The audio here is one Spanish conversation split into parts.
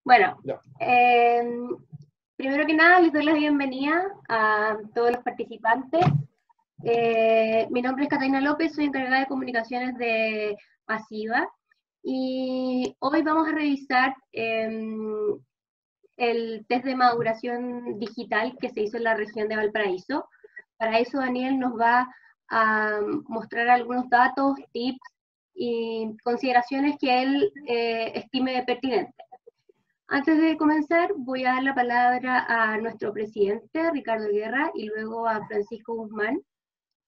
Bueno, Ya. primero que nada les doy la bienvenida a todos los participantes. Mi nombre es Catalina López, soy encargada de comunicaciones de Masiva y hoy vamos a revisar el test de maduración digital que se hizo en la región de Valparaíso. Para eso Daniel nos va a mostrar algunos datos, tips y consideraciones que él estime pertinentes. Antes de comenzar, voy a dar la palabra a nuestro presidente, Ricardo Guerra, y luego a Francisco Guzmán,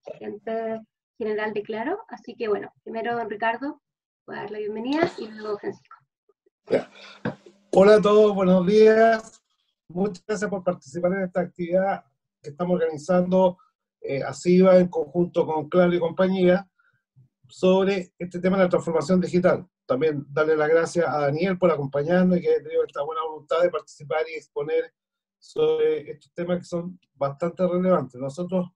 gerente general de Claro. Así que bueno, primero don Ricardo, voy a dar la bienvenida, y luego Francisco. Hola a todos, buenos días. Muchas gracias por participar en esta actividad que estamos organizando ASIVA en conjunto con Claro y compañía sobre este tema de la transformación digital. También darle las gracias a Daniel por acompañarnos y que haya tenido esta buena voluntad de participar y exponer sobre estos temas que son bastante relevantes. Nosotros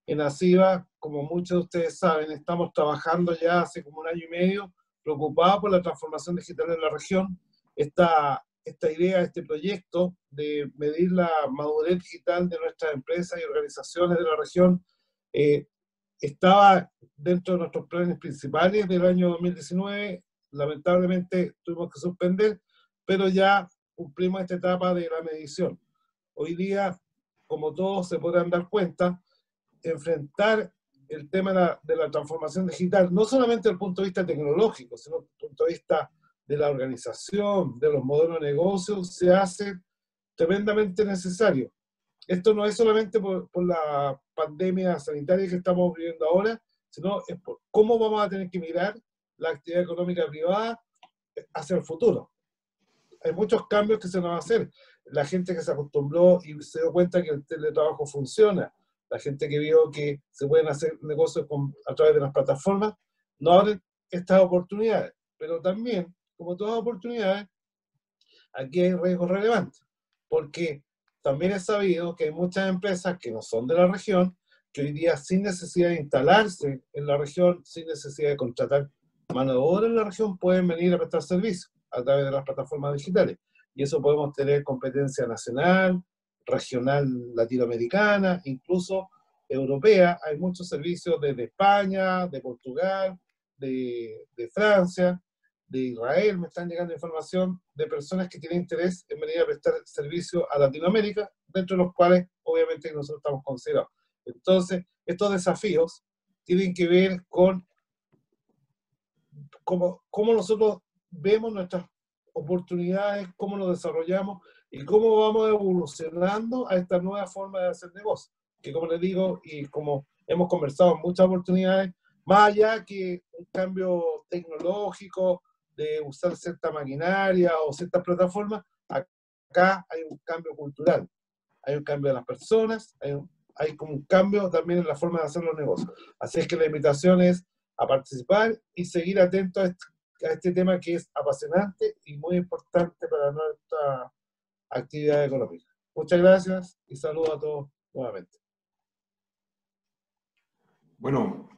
en ASIVA, como muchos de ustedes saben, estamos trabajando ya hace como un año y medio, preocupados por la transformación digital en la región. Esta idea, este proyecto de medir la madurez digital de nuestras empresas y organizaciones de la región estaba dentro de nuestros planes principales del año 2019. Lamentablemente tuvimos que suspender, pero ya cumplimos esta etapa de la medición. Hoy día, como todos se podrán dar cuenta, enfrentar el tema de la transformación digital, no solamente desde el punto de vista tecnológico, sino desde el punto de vista de la organización, de los modelos de negocio, se hace tremendamente necesario. Esto no es solamente por la pandemia sanitaria que estamos viviendo ahora, sino es por cómo vamos a tener que mirar la actividad económica privada hacia el futuro. Hay muchos cambios que se nos van a hacer. La gente que se acostumbró y se dio cuenta que el teletrabajo funciona, la gente que vio que se pueden hacer negocios a través de las plataformas, no abren estas oportunidades. Pero también, como todas oportunidades, aquí hay riesgos relevantes, porque también es sabido que hay muchas empresas que no son de la región, que hoy día sin necesidad de instalarse en la región, sin necesidad de contratar mano de obra en la región, pueden venir a prestar servicios a través de las plataformas digitales. Y eso podemos tener competencia nacional, regional latinoamericana, incluso europea. Hay muchos servicios desde España, de Portugal, de Francia, de Israel. Me están llegando información de personas que tienen interés en venir a prestar servicio a Latinoamérica, dentro de los cuales obviamente nosotros estamos considerados. Entonces, estos desafíos tienen que ver con cómo nosotros vemos nuestras oportunidades, cómo nos desarrollamos y cómo vamos evolucionando a esta nueva forma de hacer negocio. Que como les digo, y como hemos conversado en muchas oportunidades, más allá que un cambio tecnológico, de usar cierta maquinaria o ciertas plataformas, acá hay un cambio cultural, hay un cambio de las personas, hay como un cambio también en la forma de hacer los negocios. Así es que la invitación es a participar y seguir atento a este tema que es apasionante y muy importante para nuestra actividad económica. Muchas gracias y saludos a todos nuevamente. Bueno,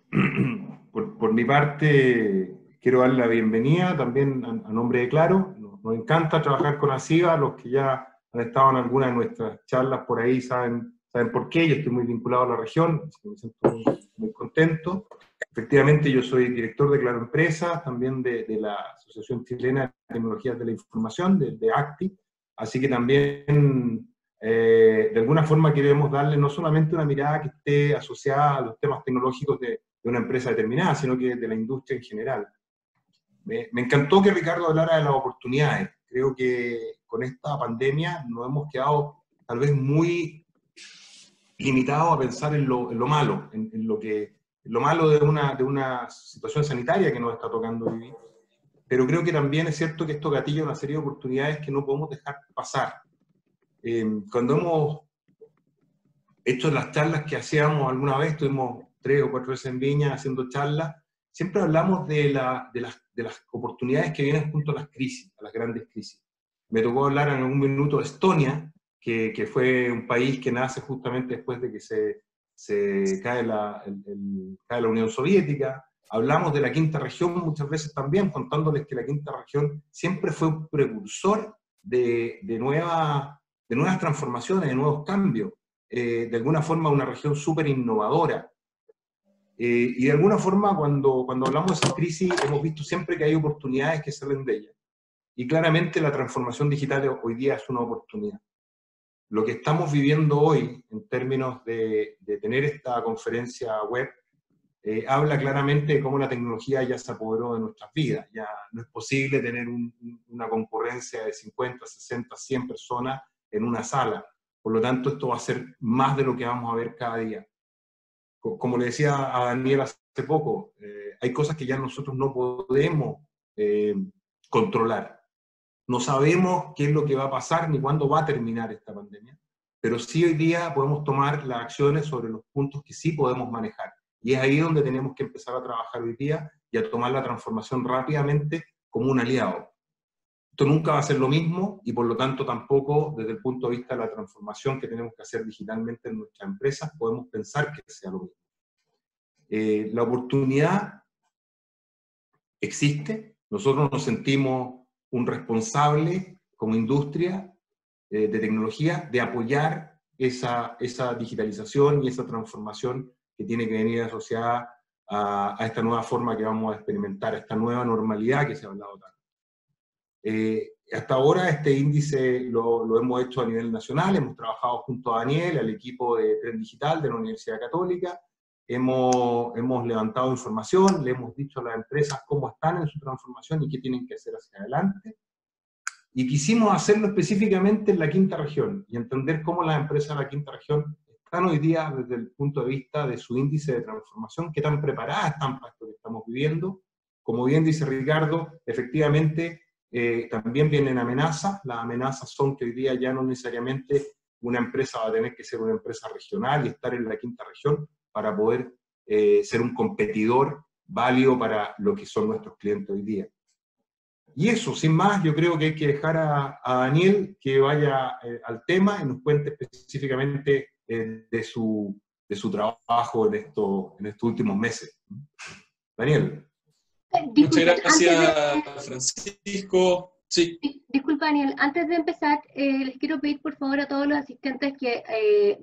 por mi parte, quiero darle la bienvenida también a nombre de Claro. Nos encanta trabajar con ASIVA. Los que ya han estado en alguna de nuestras charlas por ahí saben por qué. Yo estoy muy vinculado a la región, así que me siento muy contento. Efectivamente, yo soy director de Claro Empresas, también de la Asociación Chilena de Tecnologías de la Información, de ACTI. Así que también, de alguna forma, queremos darle no solamente una mirada que esté asociada a los temas tecnológicos de una empresa determinada, sino que de la industria en general. Me encantó que Ricardo hablara de las oportunidades. Creo que con esta pandemia nos hemos quedado tal vez muy limitados a pensar en lo malo, en lo malo de una situación sanitaria que nos está tocando vivir. Pero creo que también es cierto que esto gatilla una serie de oportunidades que no podemos dejar pasar. Cuando hemos hecho las charlas que hacíamos alguna vez, estuvimos 3 o 4 veces en Viña haciendo charlas, siempre hablamos de las oportunidades que vienen junto a las crisis, a las grandes crisis. Me tocó hablar en algún minuto de Estonia, que fue un país que nace justamente después de que se cae la Unión Soviética. Hablamos de la quinta región muchas veces también, contándoles que la quinta región siempre fue un precursor de nuevas transformaciones, de nuevos cambios. De alguna forma una región súper innovadora. Y de alguna forma cuando hablamos de esa crisis hemos visto siempre que hay oportunidades que salen de ella. Y claramente la transformación digital hoy día es una oportunidad. Lo que estamos viviendo hoy en términos de tener esta conferencia web habla claramente de cómo la tecnología ya se apoderó de nuestras vidas. Ya no es posible tener una concurrencia de 50, 60, 100 personas en una sala. Por lo tanto, esto va a ser más de lo que vamos a ver cada día. Como le decía a Daniel hace poco, hay cosas que ya nosotros no podemos controlar. No sabemos qué es lo que va a pasar ni cuándo va a terminar esta pandemia, pero sí hoy día podemos tomar las acciones sobre los puntos que sí podemos manejar. Y es ahí donde tenemos que empezar a trabajar hoy día y a tomar la transformación rápidamente como un aliado. Esto nunca va a ser lo mismo y por lo tanto tampoco desde el punto de vista de la transformación que tenemos que hacer digitalmente en nuestras empresas podemos pensar que sea lo mismo. La oportunidad existe, nosotros nos sentimos un responsable como industria de tecnología de apoyar esa digitalización y esa transformación que tiene que venir asociada a esta nueva forma que vamos a experimentar, a esta nueva normalidad que se ha hablado tanto. Hasta ahora este índice lo hemos hecho a nivel nacional, hemos trabajado junto a Daniel, al equipo de Tren Digital de la Universidad Católica, hemos levantado información, le hemos dicho a las empresas cómo están en su transformación y qué tienen que hacer hacia adelante. Y quisimos hacerlo específicamente en la quinta región y entender cómo las empresas de la quinta región están hoy día desde el punto de vista de su índice de transformación, qué tan preparadas están para esto que estamos viviendo. Como bien dice Ricardo, efectivamente también vienen amenazas. Las amenazas son que hoy día ya no necesariamente una empresa va a tener que ser una empresa regional y estar en la quinta región para poder ser un competidor válido para lo que son nuestros clientes hoy día. Y eso, sin más, yo creo que hay que dejar a Daniel que vaya al tema y nos cuente específicamente de su trabajo en estos últimos meses. Daniel. Muchas gracias, Francisco. Sí. Disculpa, Daniel, antes de empezar, les quiero pedir por favor a todos los asistentes que,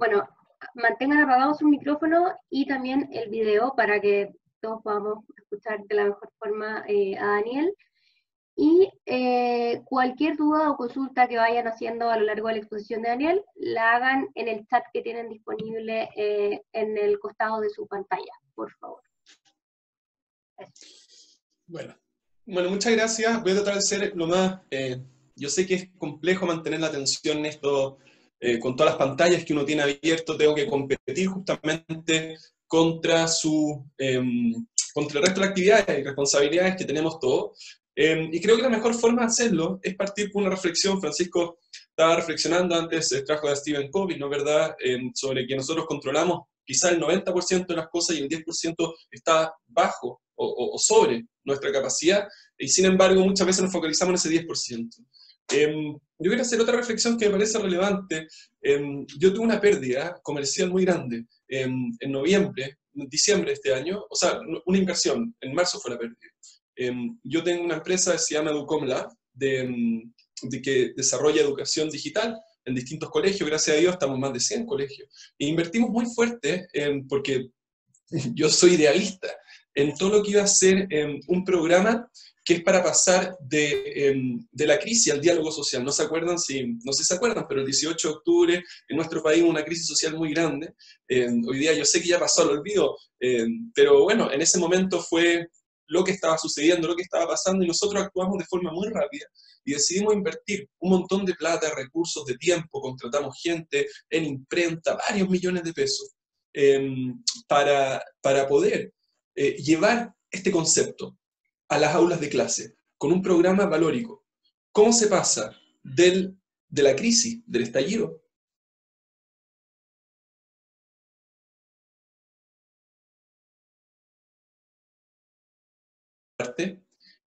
mantengan apagado su micrófono y también el video para que todos podamos escuchar de la mejor forma a Daniel. Y cualquier duda o consulta que vayan haciendo a lo largo de la exposición de Daniel, la hagan en el chat que tienen disponible en el costado de su pantalla, por favor. Bueno, muchas gracias. Voy a tratar de ser lo más... yo sé que es complejo mantener la atención en esto, con todas las pantallas que uno tiene abierto, tengo que competir justamente contra contra el resto de las actividades y responsabilidades que tenemos todos. Y creo que la mejor forma de hacerlo es partir con una reflexión. Francisco estaba reflexionando antes, trajo a Stephen Covey, ¿no es verdad?, sobre que nosotros controlamos quizá el 90% de las cosas y el 10% está bajo o sobre nuestra capacidad, y sin embargo muchas veces nos focalizamos en ese 10%. Yo quiero hacer otra reflexión que me parece relevante. Yo tuve una pérdida comercial muy grande en diciembre de este año, o sea, una inversión, en marzo fue la pérdida. Yo tengo una empresa que se llama EducomLab, que desarrolla educación digital en distintos colegios. Gracias a Dios estamos en más de 100 colegios. E invertimos muy fuerte, porque yo soy idealista, en todo lo que iba a ser un programa que es para pasar de la crisis al diálogo social. No sé si se acuerdan, pero el 18 de octubre en nuestro país hubo una crisis social muy grande. Hoy día yo sé que ya pasó al olvido, pero bueno, en ese momento fue lo que estaba sucediendo, lo que estaba pasando, y nosotros actuamos de forma muy rápida y decidimos invertir un montón de plata, recursos, de tiempo, contratamos gente en imprenta, varios millones de pesos, para poder llevar este concepto a las aulas de clase con un programa valórico. ¿Cómo se pasa de la crisis, del estallido,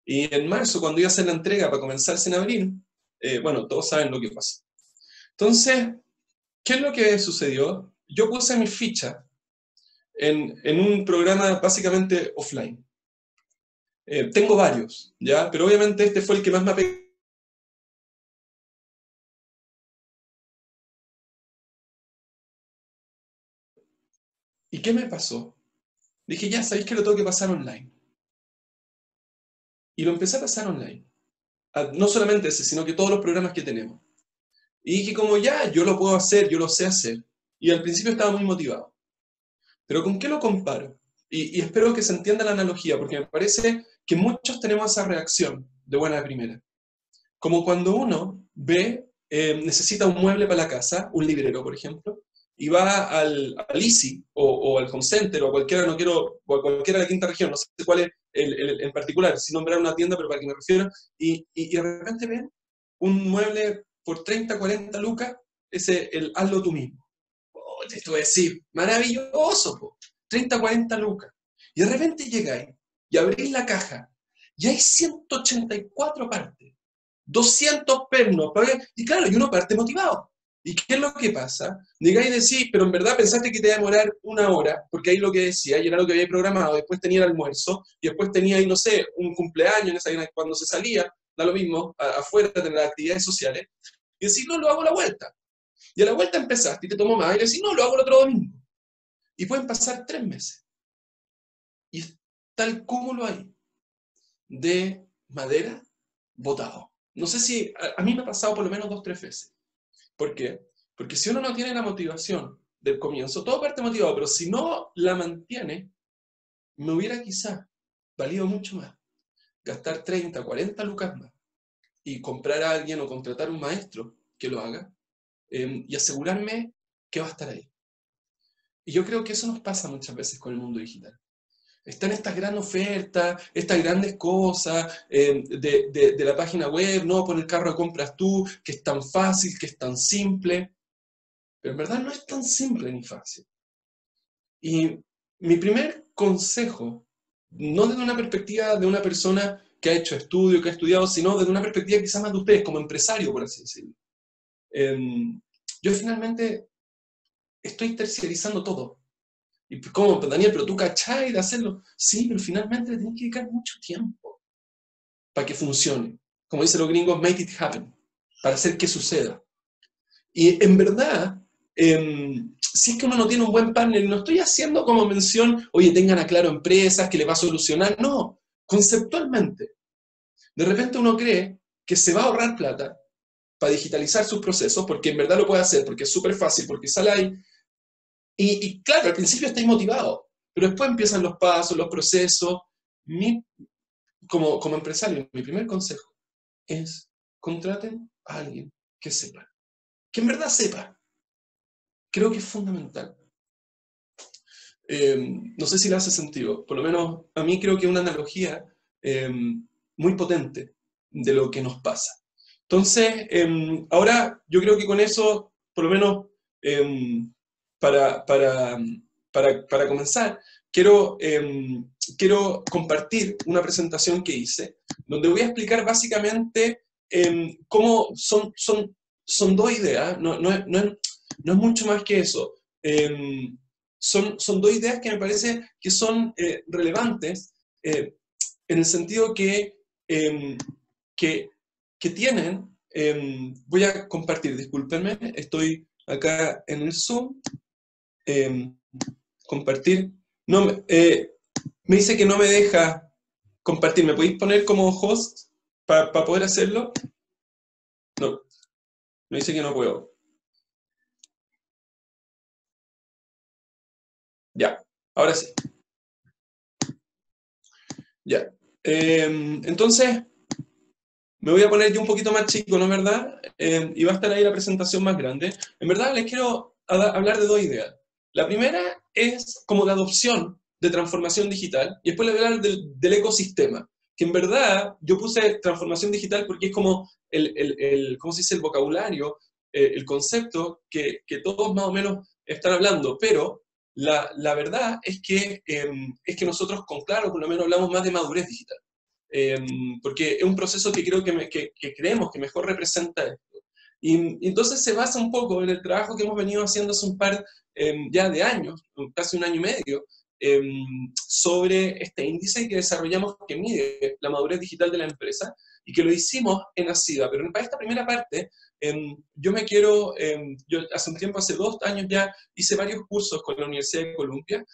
y en marzo, cuando iba a hacer la entrega para comenzarse en abril, bueno, todos saben lo que pasa. Entonces, ¿qué es lo que sucedió? Yo puse mi ficha en un programa básicamente offline. Tengo varios, ¿ya? Pero obviamente este fue el que más me ha pegado ¿Y qué me pasó? Dije, ya, ¿sabéis que lo tengo que pasar online? Y lo empecé a pasar online. No solamente ese, sino que todos los programas que tenemos. Y dije como, ya, yo lo puedo hacer, yo lo sé hacer. Y al principio estaba muy motivado. Pero ¿con qué lo comparo? Y espero que se entienda la analogía, porque me parece que muchos tenemos esa reacción de buena de primera. Como cuando uno ve, necesita un mueble para la casa, un librero, por ejemplo, y va al Easy o al Home Center o a cualquiera, no quiero, o a cualquiera de la quinta región, no sé cuál es en particular, sin nombrar una tienda, pero para que me refiero, y de repente ven un mueble por 30, 40 lucas, el hazlo tú mismo. Oh, te voy a decir, maravilloso, po. 30, 40 lucas. Y de repente llegáis y abrís la caja y hay 184 partes. 200 pernos, y claro, y uno parte motivado. ¿Y qué es lo que pasa? Llegáis y decís, pero en verdad pensaste que te iba a demorar 1 hora, porque ahí lo que decía, y era lo que había programado, después tenía el almuerzo, y después tenía ahí, no sé, un cumpleaños, cuando se salía, da lo mismo, afuera de las actividades sociales, y decís, no, lo hago a la vuelta. Y a la vuelta empezaste y te tomó más, y decís, no, lo hago el otro domingo. Y pueden pasar 3 meses. Y está el cúmulo ahí de madera botado. No sé si, a mí me ha pasado por lo menos 2 o 3 veces. ¿Por qué? Porque si uno no tiene la motivación del comienzo, todo parte motivado, pero si no la mantiene, me hubiera quizá valido mucho más gastar 30, 40 lucas más y comprar a alguien o contratar a un maestro que lo haga y asegurarme que va a estar ahí. Y yo creo que eso nos pasa muchas veces con el mundo digital. Están estas grandes ofertas, estas grandes cosas de la página web, no, por el carro de compras tú, que es tan fácil, que es tan simple. Pero en verdad no es tan simple ni fácil. Y mi primer consejo, no desde una perspectiva de una persona que ha hecho estudio, que ha estudiado, sino desde una perspectiva quizás más de ustedes, como empresario, por así decirlo. Yo finalmente estoy terciarizando todo. ¿Y cómo, Daniel? ¿Pero tú cachai de hacerlo? Sí, pero finalmente le tienes que dedicar mucho tiempo para que funcione. Como dicen los gringos, make it happen, para hacer que suceda. Y en verdad, si es que uno no tiene un buen partner, no estoy haciendo como mención, oye, tengan a claro empresas que le va a solucionar, no, conceptualmente. De repente uno cree que se va a ahorrar plata para digitalizar sus procesos, porque en verdad lo puede hacer, porque es súper fácil, porque sale ahí. Y claro, al principio estáis motivado, pero después empiezan los pasos, los procesos. Como empresario, mi primer consejo es contraten a alguien que sepa, que en verdad sepa. Creo que es fundamental. No sé si le hace sentido, por lo menos a mí creo que es una analogía muy potente de lo que nos pasa. Entonces, ahora yo creo que con eso, por lo menos para comenzar, quiero compartir una presentación que hice, donde voy a explicar básicamente cómo son 2 ideas, no es mucho más que eso. Son 2 ideas que me parece que son relevantes en el sentido que tienen, voy a compartir, discúlpenme, estoy acá en el Zoom, compartir, no, me dice que no me deja compartir, ¿me podéis poner como host para poder hacerlo? No, me dice que no puedo. Ya, ahora sí. Ya. Entonces, me voy a poner yo un poquito más chico, ¿no es verdad? Y va a estar ahí la presentación más grande. En verdad, les quiero hablar de 2 ideas. La primera es como de adopción de transformación digital, y después les voy a hablar del ecosistema, que en verdad yo puse transformación digital porque es como ¿cómo se dice? El vocabulario, el concepto que todos más o menos están hablando, pero la verdad es que nosotros con Claro, por lo menos hablamos más de madurez digital. Porque es un proceso que creo que creemos que mejor representa esto. Y entonces se basa un poco en el trabajo que hemos venido haciendo hace un par ya de años, casi 1 año y medio, sobre este índice que desarrollamos que mide la madurez digital de la empresa, y que lo hicimos en ACIBA. Pero para esta primera parte, yo hace un tiempo, hace 2 años ya, hice varios cursos con la Universidad de Columbia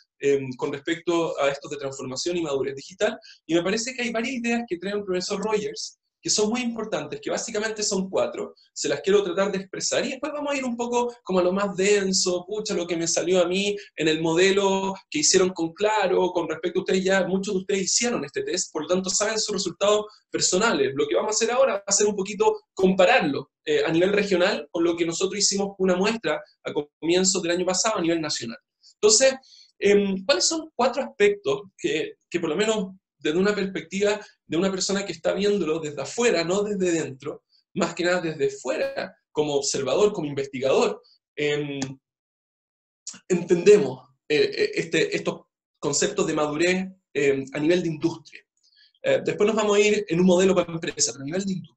con respecto a estos de transformación y madurez digital, y me parece que hay varias ideas que trae el profesor Rogers, que son muy importantes, que básicamente son 4, se las quiero tratar de expresar, y después vamos a ir un poco como a lo más denso, pucha, lo que me salió a mí en el modelo que hicieron con Claro, con respecto a ustedes ya, muchos de ustedes hicieron este test, por lo tanto saben sus resultados personales. Lo que vamos a hacer ahora va a ser un poquito compararlo a nivel regional con lo que nosotros hicimos una muestra a comienzos del año pasado a nivel nacional. Entonces, ¿cuáles son 4 aspectos que por lo menos desde una perspectiva de una persona que está viéndolo desde afuera, no desde dentro, más que nada desde fuera, como observador, como investigador, entendemos estos conceptos de madurez a nivel de industria? Después nos vamos a ir en un modelo para empresa, pero a nivel de industria.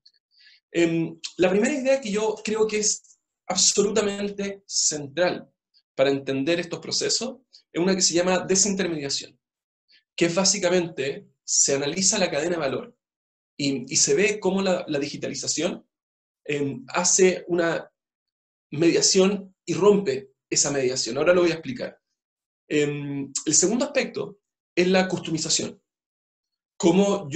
La primera idea que yo creo que es absolutamente central para entender estos procesos es una que se llama desintermediación, que es básicamente, se analiza la cadena de valor y se ve cómo la digitalización hace una mediación y rompe esa mediación. Ahora lo voy a explicar. El segundo aspecto es la customización. Como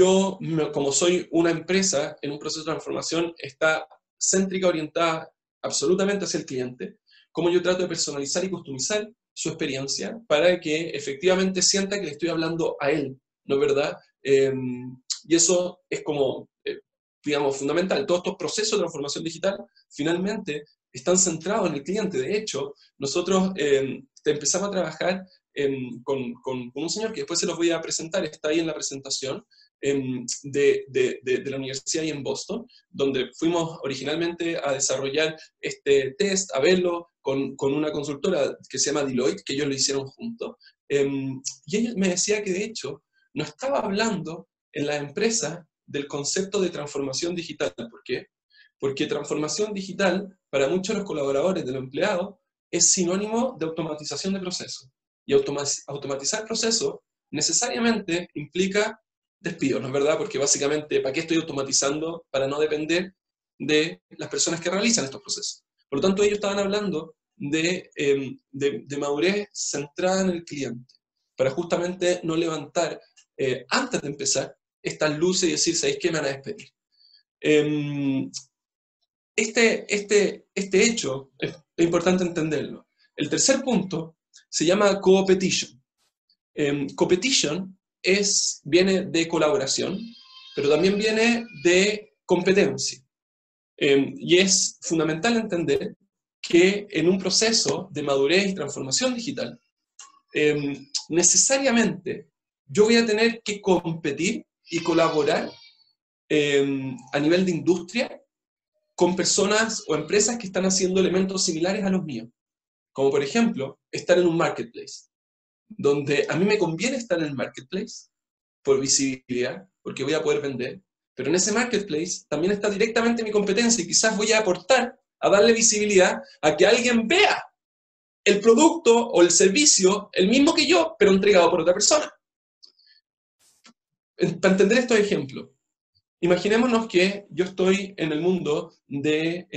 soy una empresa en un proceso de transformación, está céntrica, orientada absolutamente hacia el cliente, cómo yo trato de personalizar y customizar su experiencia para que efectivamente sienta que le estoy hablando a él, ¿no es verdad? Y eso es como, digamos, fundamental. Todos estos procesos de transformación digital finalmente están centrados en el cliente. De hecho, nosotros empezamos a trabajar con un señor que después se los voy a presentar, está ahí en la presentación, de la universidad ahí en Boston, donde fuimos originalmente a desarrollar este test, a verlo, con una consultora que se llama Deloitte, que ellos lo hicieron juntos. Y él me decía que de hecho no estaba hablando en la empresa del concepto de transformación digital. ¿Por qué? Porque transformación digital, para muchos de los colaboradores, de los empleados, es sinónimo de automatización de procesos. Y automatizar procesos necesariamente implica despidos, ¿no es verdad? Porque básicamente, ¿para qué estoy automatizando? Para no depender de las personas que realizan estos procesos. Por lo tanto, ellos estaban hablando de madurez centrada en el cliente, para justamente no levantar, antes de empezar, estas luces y decir, ¿sabéis qué me van a despedir? Este hecho es importante entenderlo. El tercer punto se llama competition. Competition viene de colaboración, pero también viene de competencia. Y es fundamental entender que en un proceso de madurez y transformación digital, necesariamente yo voy a tener que competir y colaborar a nivel de industria con personas o empresas que están haciendo elementos similares a los míos. Como por ejemplo, estar en un marketplace, donde a mí me conviene estar en el marketplace por visibilidad, porque voy a poder vender, pero en ese marketplace también está directamente mi competencia y quizás voy a aportar a darle visibilidad a que alguien vea el producto o el servicio, el mismo que yo, pero entregado por otra persona. Para entender estos ejemplos, imaginémonos que yo estoy en el mundo de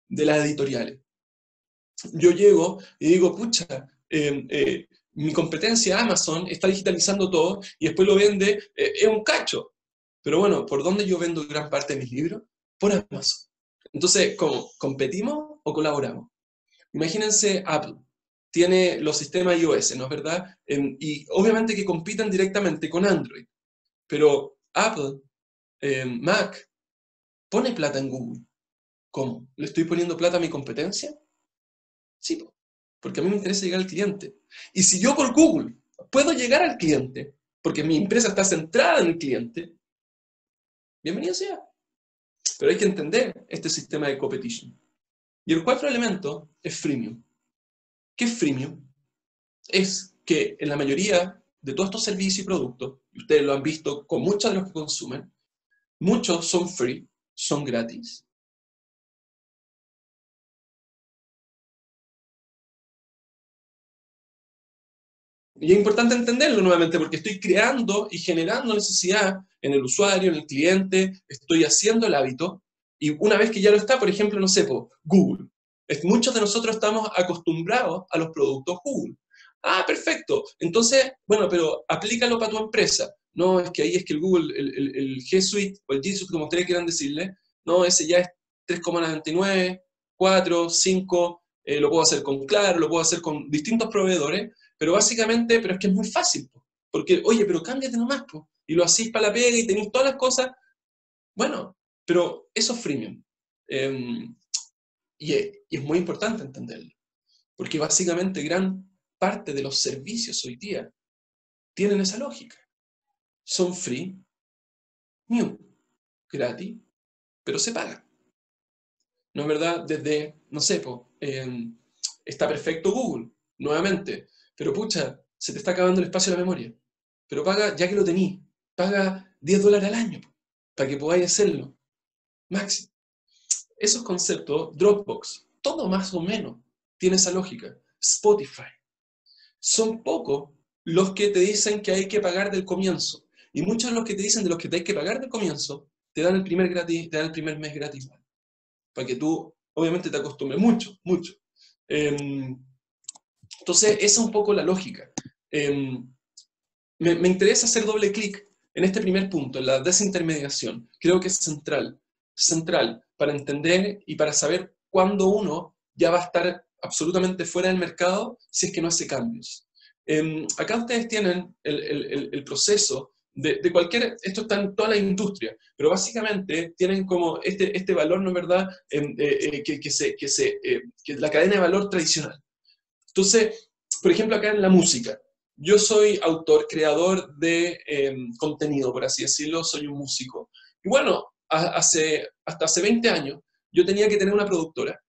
las editoriales. Yo llego y digo, pucha, mi competencia Amazon está digitalizando todo y después lo vende, es un cacho. Pero bueno, ¿por dónde yo vendo gran parte de mis libros? Por Amazon. Entonces, ¿cómo? ¿Competimos o colaboramos? Imagínense Apple. Tiene los sistemas iOS, ¿no es verdad? Y obviamente que compiten directamente con Android. Pero Apple, Mac, pone plata en Google. ¿Cómo? ¿Le estoy poniendo plata a mi competencia? Sí, porque a mí me interesa llegar al cliente. Y si yo por Google puedo llegar al cliente, porque mi empresa está centrada en el cliente, bienvenido sea. Pero hay que entender este sistema de competition. Y el cuarto elemento es freemium. ¿Qué es freemium? Es que en la mayoría de todos estos servicios y productos, y ustedes lo han visto con muchos de los que consumen, muchos son free, son gratis. Y es importante entenderlo nuevamente porque estoy creando y generando necesidad en el usuario, en el cliente, estoy haciendo el hábito, y una vez que ya lo está, por ejemplo, no sé, Google. Muchos de nosotros estamos acostumbrados a los productos Google. Ah, perfecto. Entonces, bueno, pero aplícalo para tu empresa. No, es que ahí es que el Google, el G Suite o el G Suite, como ustedes quieran decirle, no, ese ya es 3,99, 4, 5, lo puedo hacer con Claro, lo puedo hacer con distintos proveedores, pero básicamente, pero es que es muy fácil, porque, oye, pero cámbiate nomás, y lo hacéis para la pega y tenéis todas las cosas. Bueno, pero eso es freemium. Y es muy importante entenderlo, porque básicamente gran parte de los servicios hoy día tienen esa lógica. Son free, new, gratis, pero se pagan. ¿No es verdad? Desde, no sé, está perfecto Google, nuevamente, pero pucha, se te está acabando el espacio de la memoria. Pero paga, ya que lo tení, paga $10 al año para que podáis hacerlo. Máximo. Esos conceptos, Dropbox, todo más o menos tiene esa lógica. Spotify. Son pocos los que te dicen que hay que pagar del comienzo. Y muchos de los que te dicen de los que te hay que pagar del comienzo, te dan el primer mes gratis. Para que tú, obviamente, te acostumbres mucho, mucho. Entonces, esa es un poco la lógica. Me interesa hacer doble clic en este primer punto, en la desintermediación. Creo que es central para entender y para saber cuándo uno ya va a estar absolutamente fuera del mercado si es que no hace cambios. Acá ustedes tienen el proceso de cualquier, esto está en toda la industria, pero básicamente tienen como este valor, ¿no es verdad?, que la cadena de valor tradicional. Entonces, por ejemplo, acá en la música, yo soy autor, creador de contenido, por así decirlo, soy un músico. Y bueno, hasta hace 20 años yo tenía que tener una productora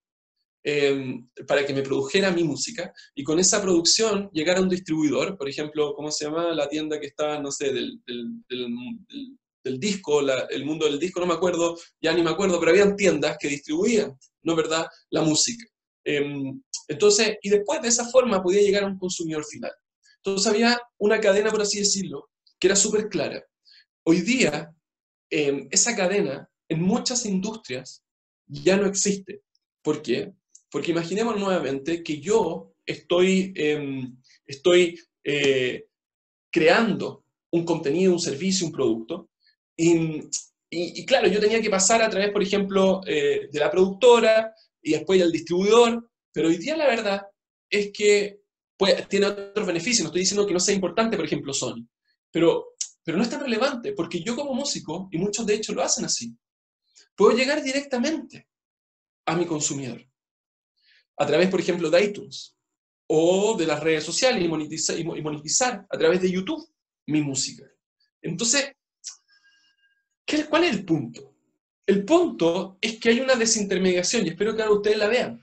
para que me produjera mi música, y con esa producción llegar a un distribuidor, por ejemplo, ¿cómo se llama la tienda que está, no sé, del disco, el mundo del disco, no me acuerdo, ya ni me acuerdo, pero habían tiendas que distribuían, ¿no es verdad?, la música. Entonces, y después de esa forma podía llegar a un consumidor final. Entonces había una cadena, por así decirlo, que era súper clara. Hoy día, esa cadena en muchas industrias ya no existe. ¿Por qué? Porque imaginemos nuevamente que yo estoy creando un contenido, un servicio, un producto, y claro, yo tenía que pasar a través, por ejemplo, de la productora y después al distribuidor, pero hoy día la verdad es que tiene otros beneficios. No estoy diciendo que no sea importante, por ejemplo, Sony, pero no es tan relevante, porque yo como músico, y muchos de hecho lo hacen así, puedo llegar directamente a mi consumidor, a través, por ejemplo, de iTunes, o de las redes sociales, y monetizar a través de YouTube mi música. Entonces, ¿cuál es el punto? El punto es que hay una desintermediación, y espero que ahora ustedes la vean.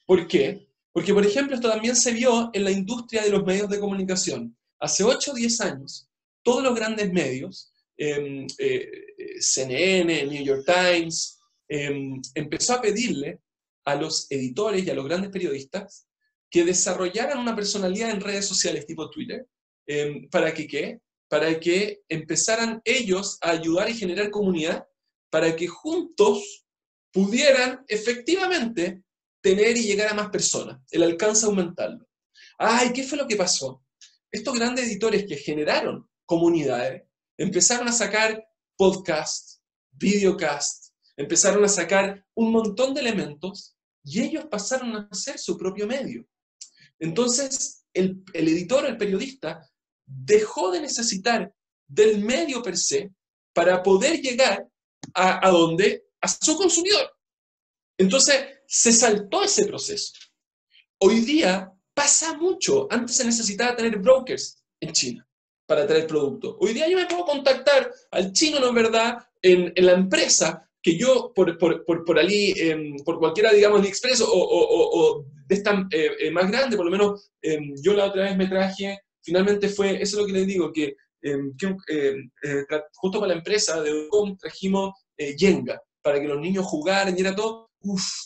¿Por qué? Porque, por ejemplo, esto también se vio en la industria de los medios de comunicación. Hace 8 o 10 años, todos los grandes medios, CNN, New York Times, empezó a pedirle a los editores y a los grandes periodistas que desarrollaran una personalidad en redes sociales tipo Twitter. ¿Para que qué? Para que empezaran ellos a ayudar y generar comunidad, para que juntos pudieran efectivamente tener y llegar a más personas, el alcance aumentarlo. ¿Y qué fue lo que pasó? Estos grandes editores que generaron comunidades empezaron a sacar podcasts, videocasts, empezaron a sacar un montón de elementos, y ellos pasaron a hacer su propio medio. Entonces, el editor, el periodista, dejó de necesitar del medio per se para poder llegar a su consumidor. Entonces, se saltó ese proceso. Hoy día pasa mucho. Antes se necesitaba tener brokers en China para traer productos. Hoy día yo me puedo contactar al chino, ¿no es verdad?, en la empresa que yo, por cualquiera, digamos, AliExpress o de esta más grande, por lo menos yo la otra vez me traje, finalmente fue, eso es lo que les digo, que justo para la empresa de Ucom trajimos Jenga, para que los niños jugaran y era todo.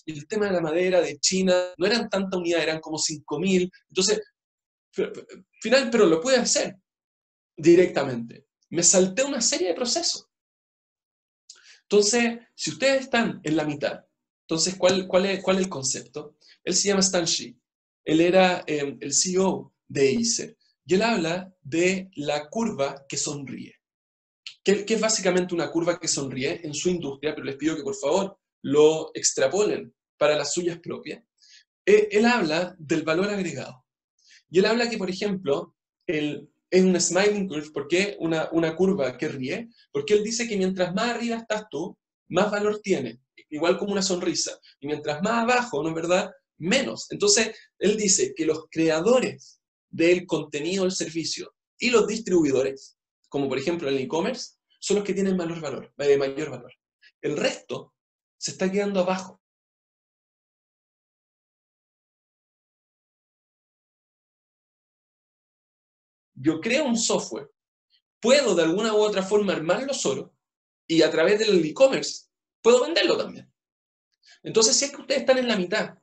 El tema de la madera de China, no eran tantas unidades, eran como 5.000. Entonces, final, pero lo pude hacer directamente. Me salté una serie de procesos. Entonces, si ustedes están en la mitad, entonces, ¿cuál es el concepto? Él se llama Stan Shi. Él era el CEO de Acer. Y él habla de la curva que sonríe. Que es básicamente una curva que sonríe en su industria, pero les pido que por favor lo extrapolen para las suyas propias. Él habla del valor agregado. Y él habla que, por ejemplo, es una smiling curve. ¿Por qué una curva que ríe? Porque él dice que mientras más arriba estás tú, más valor tiene, igual como una sonrisa. Y mientras más abajo, ¿no es verdad?, menos. Entonces, él dice que los creadores del contenido del servicio y los distribuidores, como por ejemplo el e-commerce, son los que tienen mayor valor. El resto se está quedando abajo. Yo creo un software, puedo de alguna u otra forma armarlo solo, y a través del e-commerce puedo venderlo también. Entonces, si es que ustedes están en la mitad,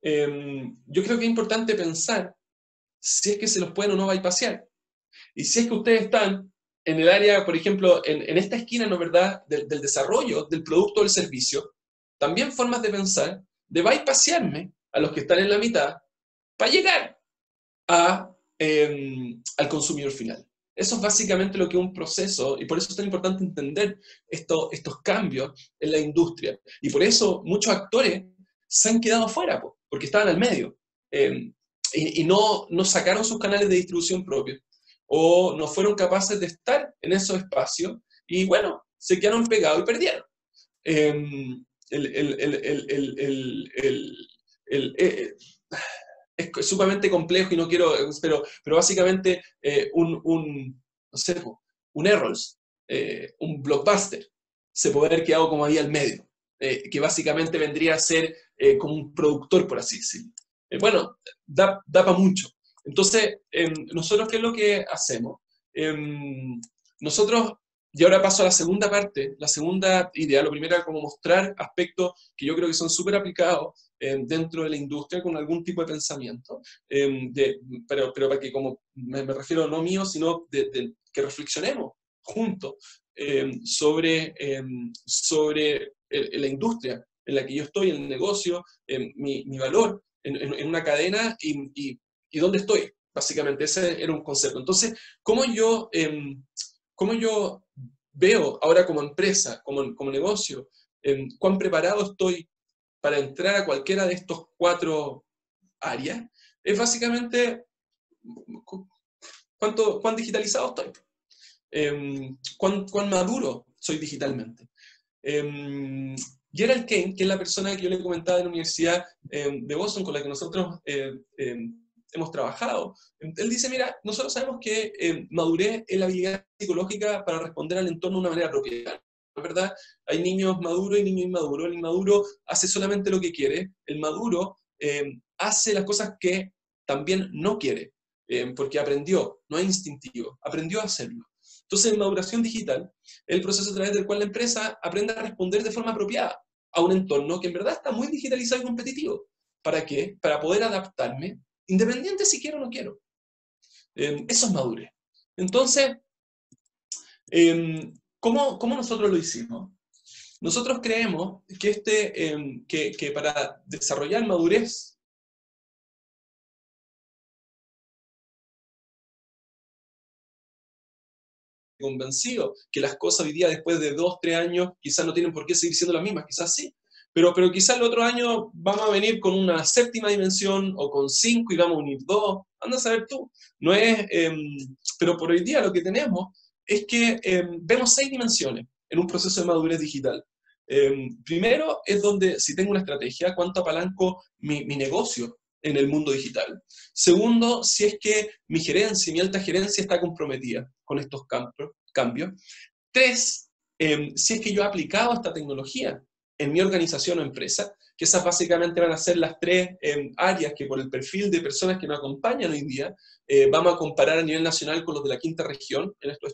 yo creo que es importante pensar si es que se los pueden o no bypassear. Y si es que ustedes están en el área, por ejemplo, en esta esquina, ¿no es verdad?, del desarrollo del producto o del servicio, también formas de pensar de bypassearme a los que están en la mitad para llegar al consumidor final. Eso es básicamente lo que es un proceso, y por eso es tan importante entender estos cambios en la industria. Y por eso muchos actores se han quedado fuera, porque estaban al medio, y no sacaron sus canales de distribución propios, o no fueron capaces de estar en esos espacios, y bueno, se quedaron pegados y perdieron. Es sumamente complejo y no quiero, pero básicamente no sé, un Errols, un Blockbuster, se puede haber quedado como ahí al medio, que básicamente vendría a ser como un productor, por así decirlo. Bueno, da para mucho. Entonces, nosotros, ¿qué es lo que hacemos? Nosotros, y ahora paso a la segunda parte, la segunda idea. Lo primero era como mostrar aspectos que yo creo que son súper aplicados dentro de la industria con algún tipo de pensamiento, pero para que, como me refiero no mío, sino que reflexionemos juntos sobre la industria en la que yo estoy, en el negocio, mi valor en una cadena y dónde estoy. Básicamente, ese era un concepto. Entonces, ¿cómo yo veo ahora como empresa, como negocio, cuán preparado estoy para entrar a cualquiera de estos 4 áreas? Es básicamente cuán digitalizado estoy, cuán maduro soy digitalmente. Gerald Kane, que es la persona que yo le comentaba de la Universidad de Boston, con la que nosotros hemos trabajado, él dice, mira, nosotros sabemos que madurez es la habilidad psicológica para responder al entorno de una manera apropiada. ¿No es verdad? Hay niños maduros y niños inmaduros. El inmaduro hace solamente lo que quiere. El maduro hace las cosas que también no quiere, porque aprendió, no es instintivo, aprendió a hacerlo. Entonces, en maduración digital, es el proceso a través del cual la empresa aprende a responder de forma apropiada a un entorno que en verdad está muy digitalizado y competitivo. ¿Para qué? Para poder adaptarme, independiente si quiero o no quiero. Eso es madurez. Entonces, ¿cómo nosotros lo hicimos? Nosotros creemos que para desarrollar madurez, convencido que las cosas hoy día, después de 2, 3 años, quizás no tienen por qué seguir siendo las mismas, quizás sí, pero quizás el otro año vamos a venir con una 7ª dimensión, o con 5 y vamos a unir 2, anda a saber tú. No es, pero por hoy día lo que tenemos es que vemos 6 dimensiones en un proceso de madurez digital. Primero es donde, si tengo una estrategia, cuánto apalanco mi negocio en el mundo digital. Segundo, si es que mi gerencia, mi alta gerencia está comprometida con estos cambios. 3, si es que yo he aplicado esta tecnología en mi organización o empresa, que esas básicamente van a ser las 3 áreas que por el perfil de personas que nos acompañan hoy día, vamos a comparar a nivel nacional con los de la 5ª región, en estos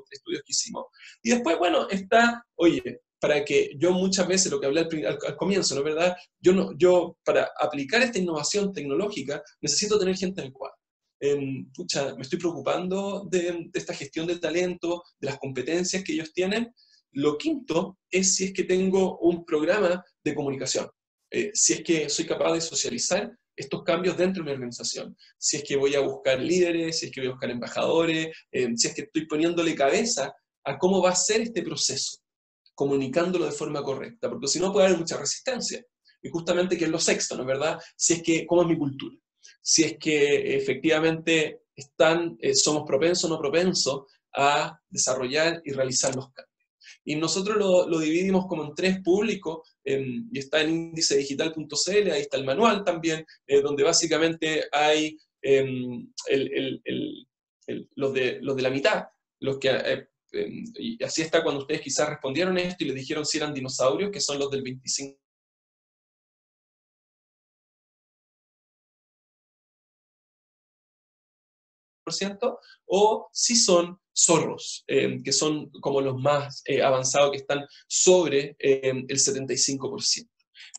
estudios que hicimos. Y después, bueno, está, oye, para que yo muchas veces, lo que hablé al comienzo, ¿no es verdad? Yo para aplicar esta innovación tecnológica necesito tener gente en el cuadro. pucha, me estoy preocupando de esta gestión de talento, de las competencias que ellos tienen. Lo quinto es si es que tengo un programa de comunicación, si es que soy capaz de socializar estos cambios dentro de mi organización, si es que voy a buscar líderes, si es que voy a buscar embajadores, si es que estoy poniéndole cabeza a cómo va a ser este proceso, comunicándolo de forma correcta, porque si no puede haber mucha resistencia. Y justamente que es lo sexto, ¿no es verdad? Si es que, ¿cómo es mi cultura? Si es que efectivamente somos propensos o no propensos a desarrollar y realizar los cambios. Y nosotros lo dividimos como en 3 públicos, y está en indicedigital.cl, ahí está el manual también, donde básicamente hay los de la mitad, los que, y así está cuando ustedes quizás respondieron esto y les dijeron si eran dinosaurios, que son los del 25%, o si son zorros, que son como los más avanzados, que están sobre el 75%.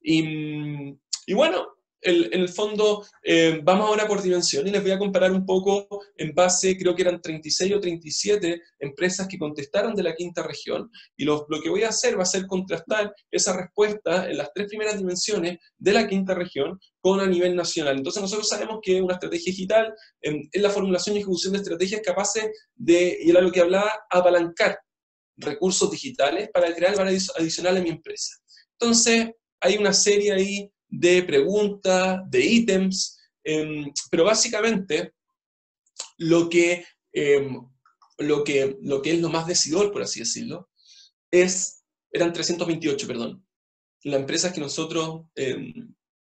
Y bueno, en el fondo, vamos ahora por dimensión y les voy a comparar un poco en base, creo que eran 36 o 37 empresas que contestaron de la quinta región, y lo que voy a hacer va a ser contrastar esa respuesta en las 3 primeras dimensiones de la quinta región con a nivel nacional. Entonces nosotros sabemos que una estrategia digital es la formulación y ejecución de estrategias capaces de, y era lo que hablaba, apalancar recursos digitales para crear valor adicional en mi empresa. Entonces, hay una serie ahí de preguntas, de ítems, pero básicamente lo que es lo más decidor, por así decirlo, eran 328, perdón, las empresas que nosotros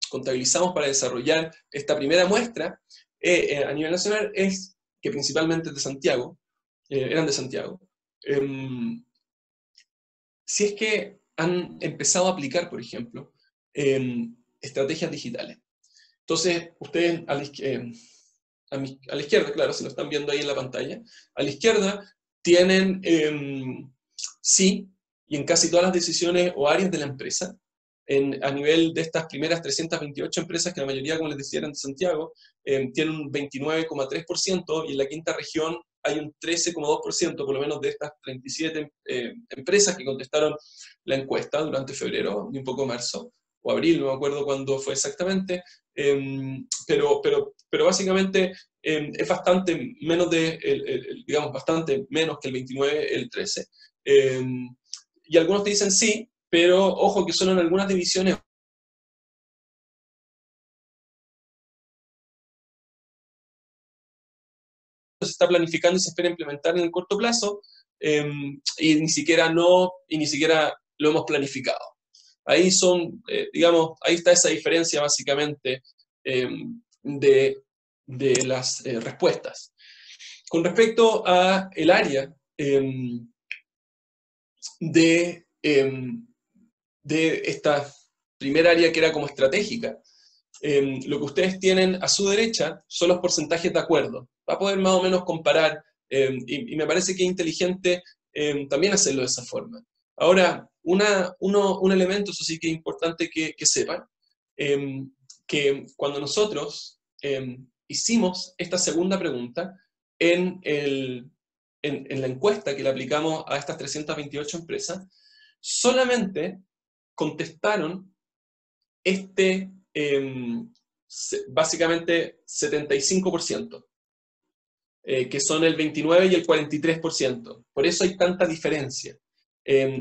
contabilizamos para desarrollar esta primera muestra a nivel nacional, es que principalmente es de Santiago, eran de Santiago. Si es que han empezado a aplicar, por ejemplo, estrategias digitales. Entonces, ustedes a la izquierda, claro, se lo están viendo ahí en la pantalla, a la izquierda tienen sí, y en casi todas las decisiones o áreas de la empresa, a nivel de estas primeras 328 empresas, que la mayoría, como les decía, eran de Santiago, tienen un 29,3%, y en la quinta región hay un 13,2%, por lo menos de estas 37 empresas que contestaron la encuesta durante febrero y un poco marzo, o abril, no me acuerdo cuándo fue exactamente, pero básicamente es bastante menos digamos, bastante menos que el 29, el 13. Y algunos te dicen sí, pero ojo que solo en algunas divisiones se está planificando y se espera implementar en el corto plazo, y ni siquiera lo hemos planificado. Ahí digamos, ahí está esa diferencia básicamente de las respuestas. Con respecto a el área de esta primera área que era como estratégica, lo que ustedes tienen a su derecha son los porcentajes de acuerdo. Va a poder más o menos comparar, y me parece que es inteligente también hacerlo de esa forma. Ahora, un elemento, eso sí que es importante que sepan, que cuando nosotros hicimos esta segunda pregunta en la encuesta que le aplicamos a estas 328 empresas, solamente contestaron básicamente 75%, que son el 29% y el 43%. Por eso hay tanta diferencia.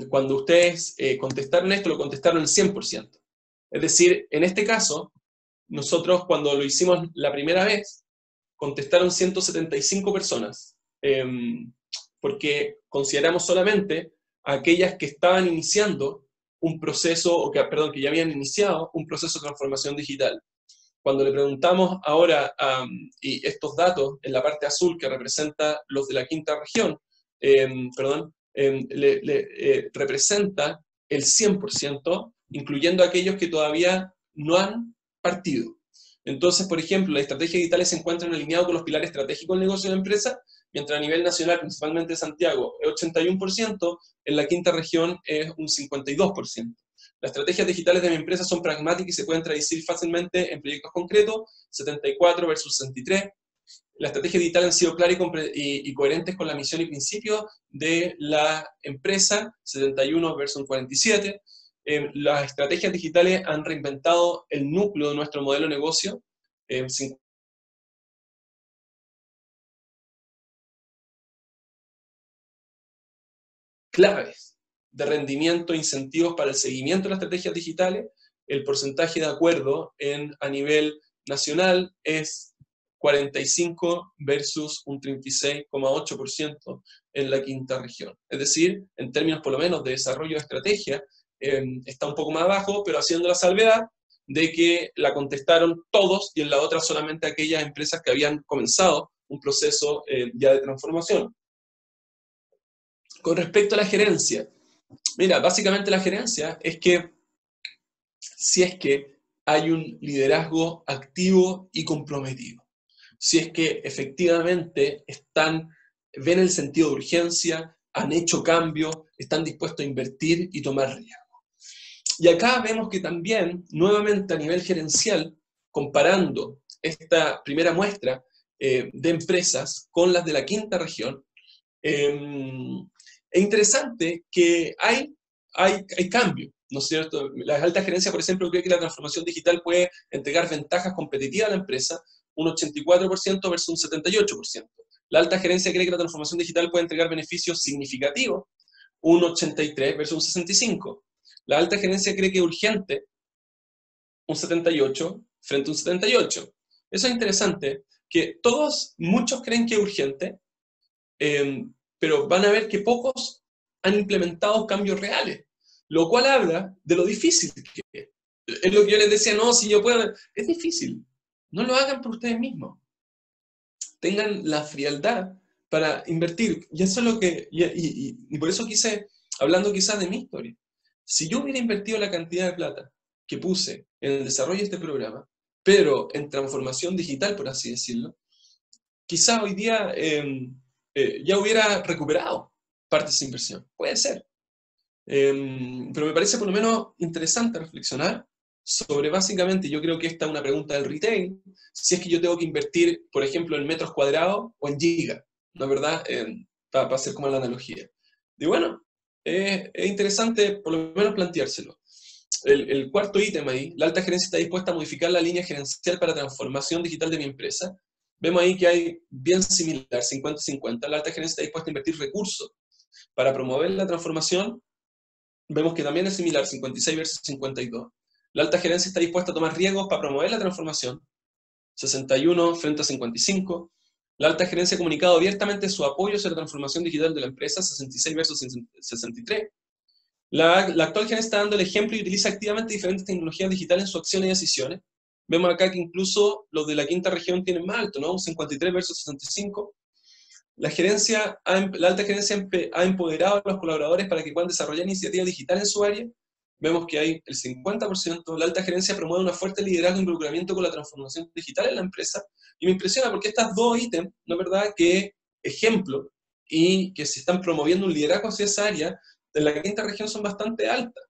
Cuando ustedes contestaron esto, lo contestaron el 100%. Es decir, en este caso, nosotros cuando lo hicimos la primera vez, contestaron 175 personas, porque consideramos solamente a aquellas que estaban iniciando un proceso, o que ya habían iniciado un proceso de transformación digital. Cuando le preguntamos ahora, y estos datos en la parte azul que representa los de la quinta región, representa el 100%, incluyendo aquellos que todavía no han partido. Entonces, por ejemplo, las estrategias digitales se encuentran alineadas con los pilares estratégicos del negocio de la empresa, mientras a nivel nacional, principalmente Santiago, es 81%, en la quinta región es un 52%. Las estrategias digitales de mi empresa son pragmáticas y se pueden traducir fácilmente en proyectos concretos, 74 versus 63. la estrategia digital han sido claras y coherentes con la misión y principios de la empresa, 71 versus 47. Las estrategias digitales han reinventado el núcleo de nuestro modelo de negocio, claves de rendimiento, incentivos para el seguimiento de las estrategias digitales. El porcentaje de acuerdo a nivel nacional es 45 versus un 36,8% en la quinta región. Es decir, en términos por lo menos de desarrollo de estrategia, está un poco más abajo, pero haciendo la salvedad de que la contestaron todos y en la otra solamente aquellas empresas que habían comenzado un proceso ya de transformación. Con respecto a la gerencia, mira, básicamente la gerencia es que si es que hay un liderazgo activo y comprometido, si es que efectivamente ven el sentido de urgencia, han hecho cambios, están dispuestos a invertir y tomar riesgo. Y acá vemos que también, nuevamente a nivel gerencial, comparando esta primera muestra de empresas con las de la quinta región, es interesante que hay cambio, ¿no es cierto? La alta gerencia, por ejemplo, cree que la transformación digital puede entregar ventajas competitivas a la empresa, un 84% versus un 78%. La alta gerencia cree que la transformación digital puede entregar beneficios significativos, un 83 versus un 65%. La alta gerencia cree que es urgente, un 78 frente a un 78. Eso es interesante, que muchos creen que es urgente, pero van a ver que pocos han implementado cambios reales, lo cual habla de lo difícil que es. Es lo que yo les decía, no, si yo puedo, es difícil, no lo hagan por ustedes mismos. Tengan la frialdad para invertir, y eso es lo que, y por eso quise, hablando quizás de mi historia, si yo hubiera invertido la cantidad de plata que puse en el desarrollo de este programa, pero en transformación digital, por así decirlo, quizás hoy día ya hubiera recuperado parte de esa inversión. Puede ser. Pero me parece por lo menos interesante reflexionar sobre básicamente, yo creo que esta es una pregunta del retail, si es que yo tengo que invertir, por ejemplo, en metros cuadrados o en gigas, ¿no es verdad? Para hacer como la analogía. Y bueno, es interesante por lo menos planteárselo. El cuarto ítem ahí, la alta gerencia está dispuesta a modificar la línea gerencial para transformación digital de mi empresa. Vemos ahí que hay bien similar, 50-50. La alta gerencia está dispuesta a invertir recursos para promover la transformación. Vemos que también es similar, 56 versus 52. La alta gerencia está dispuesta a tomar riesgos para promover la transformación, 61 frente a 55. La alta gerencia ha comunicado abiertamente su apoyo hacia la transformación digital de la empresa, 66 versus 63. La actual gerencia está dando el ejemplo y utiliza activamente diferentes tecnologías digitales en sus acciones y decisiones. Vemos acá que incluso los de la quinta región tienen más alto, ¿no? Un 53 versus 65. La alta gerencia ha empoderado a los colaboradores para que puedan desarrollar iniciativas digitales en su área. Vemos que hay el 50%. La alta gerencia promueve una fuerte liderazgo e involucramiento con la transformación digital en la empresa. Y me impresiona porque estas dos ítems, ¿no es verdad?, que ejemplo y que se están promoviendo un liderazgo hacia esa área, en la quinta región son bastante altas.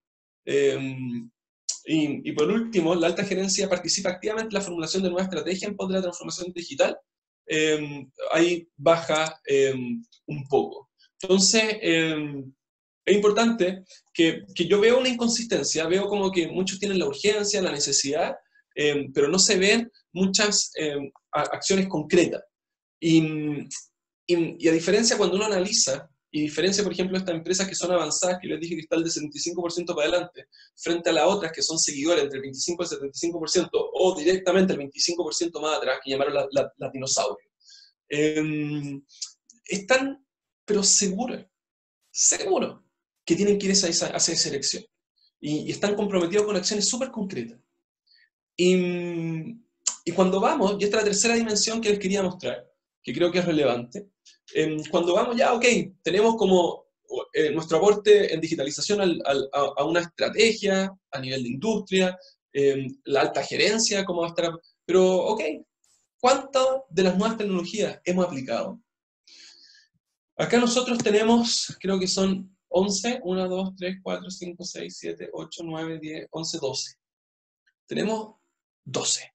Y por último, la alta gerencia participa activamente en la formulación de nuevas estrategias en pos de la transformación digital. Ahí baja un poco. Entonces, es importante que yo veo una inconsistencia, veo como que muchos tienen la urgencia, la necesidad, pero no se ven muchas acciones concretas. Y a diferencia cuando uno analiza, y diferencia, por ejemplo, estas empresas que son avanzadas, que les dije que está el de 75% para adelante, frente a las otras que son seguidores entre el 25 y el 75%, o directamente el 25% más atrás, que llamaron las dinosaurios. Están, pero seguros que tienen que ir hacia esa elección. Y están comprometidos con acciones súper concretas. Y cuando vamos, y esta es la tercera dimensión que les quería mostrar, que creo que es relevante, cuando vamos ya, ok, tenemos como nuestro aporte en digitalización a una estrategia a nivel de industria, la alta gerencia, cómo va a estar, pero ok, ¿cuántas de las nuevas tecnologías hemos aplicado? Acá nosotros tenemos, creo que son 11, 1, 2, 3, 4, 5, 6, 7, 8, 9, 10, 11, 12. Tenemos 12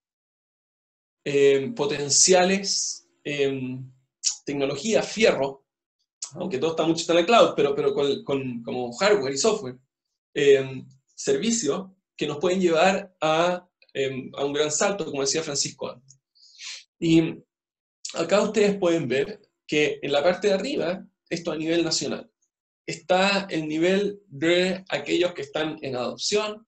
potenciales tecnología, fierro, aunque todo está mucho en la cloud, pero como hardware y software, servicios que nos pueden llevar a un gran salto, como decía Francisco antes. Y acá ustedes pueden ver que en la parte de arriba, esto a nivel nacional, está el nivel de aquellos que están en adopción,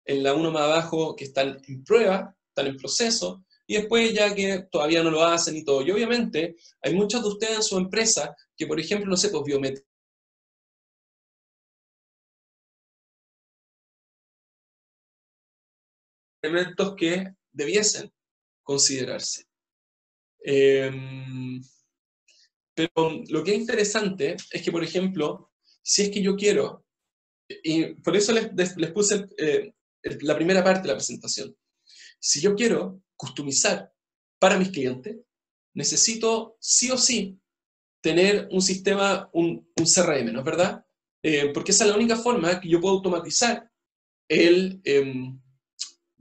en la uno más abajo que están en prueba, están en proceso, y después ya que todavía no lo hacen y todo. Y obviamente hay muchos de ustedes en su empresa que, por ejemplo, no sé, pues biometría, elementos que debiesen considerarse. Pero lo que es interesante es que, por ejemplo, si es que yo quiero, y por eso les puse la primera parte de la presentación, si yo quiero customizar para mis clientes, necesito sí o sí tener un sistema, un CRM, ¿no es verdad? Porque esa es la única forma que yo puedo automatizar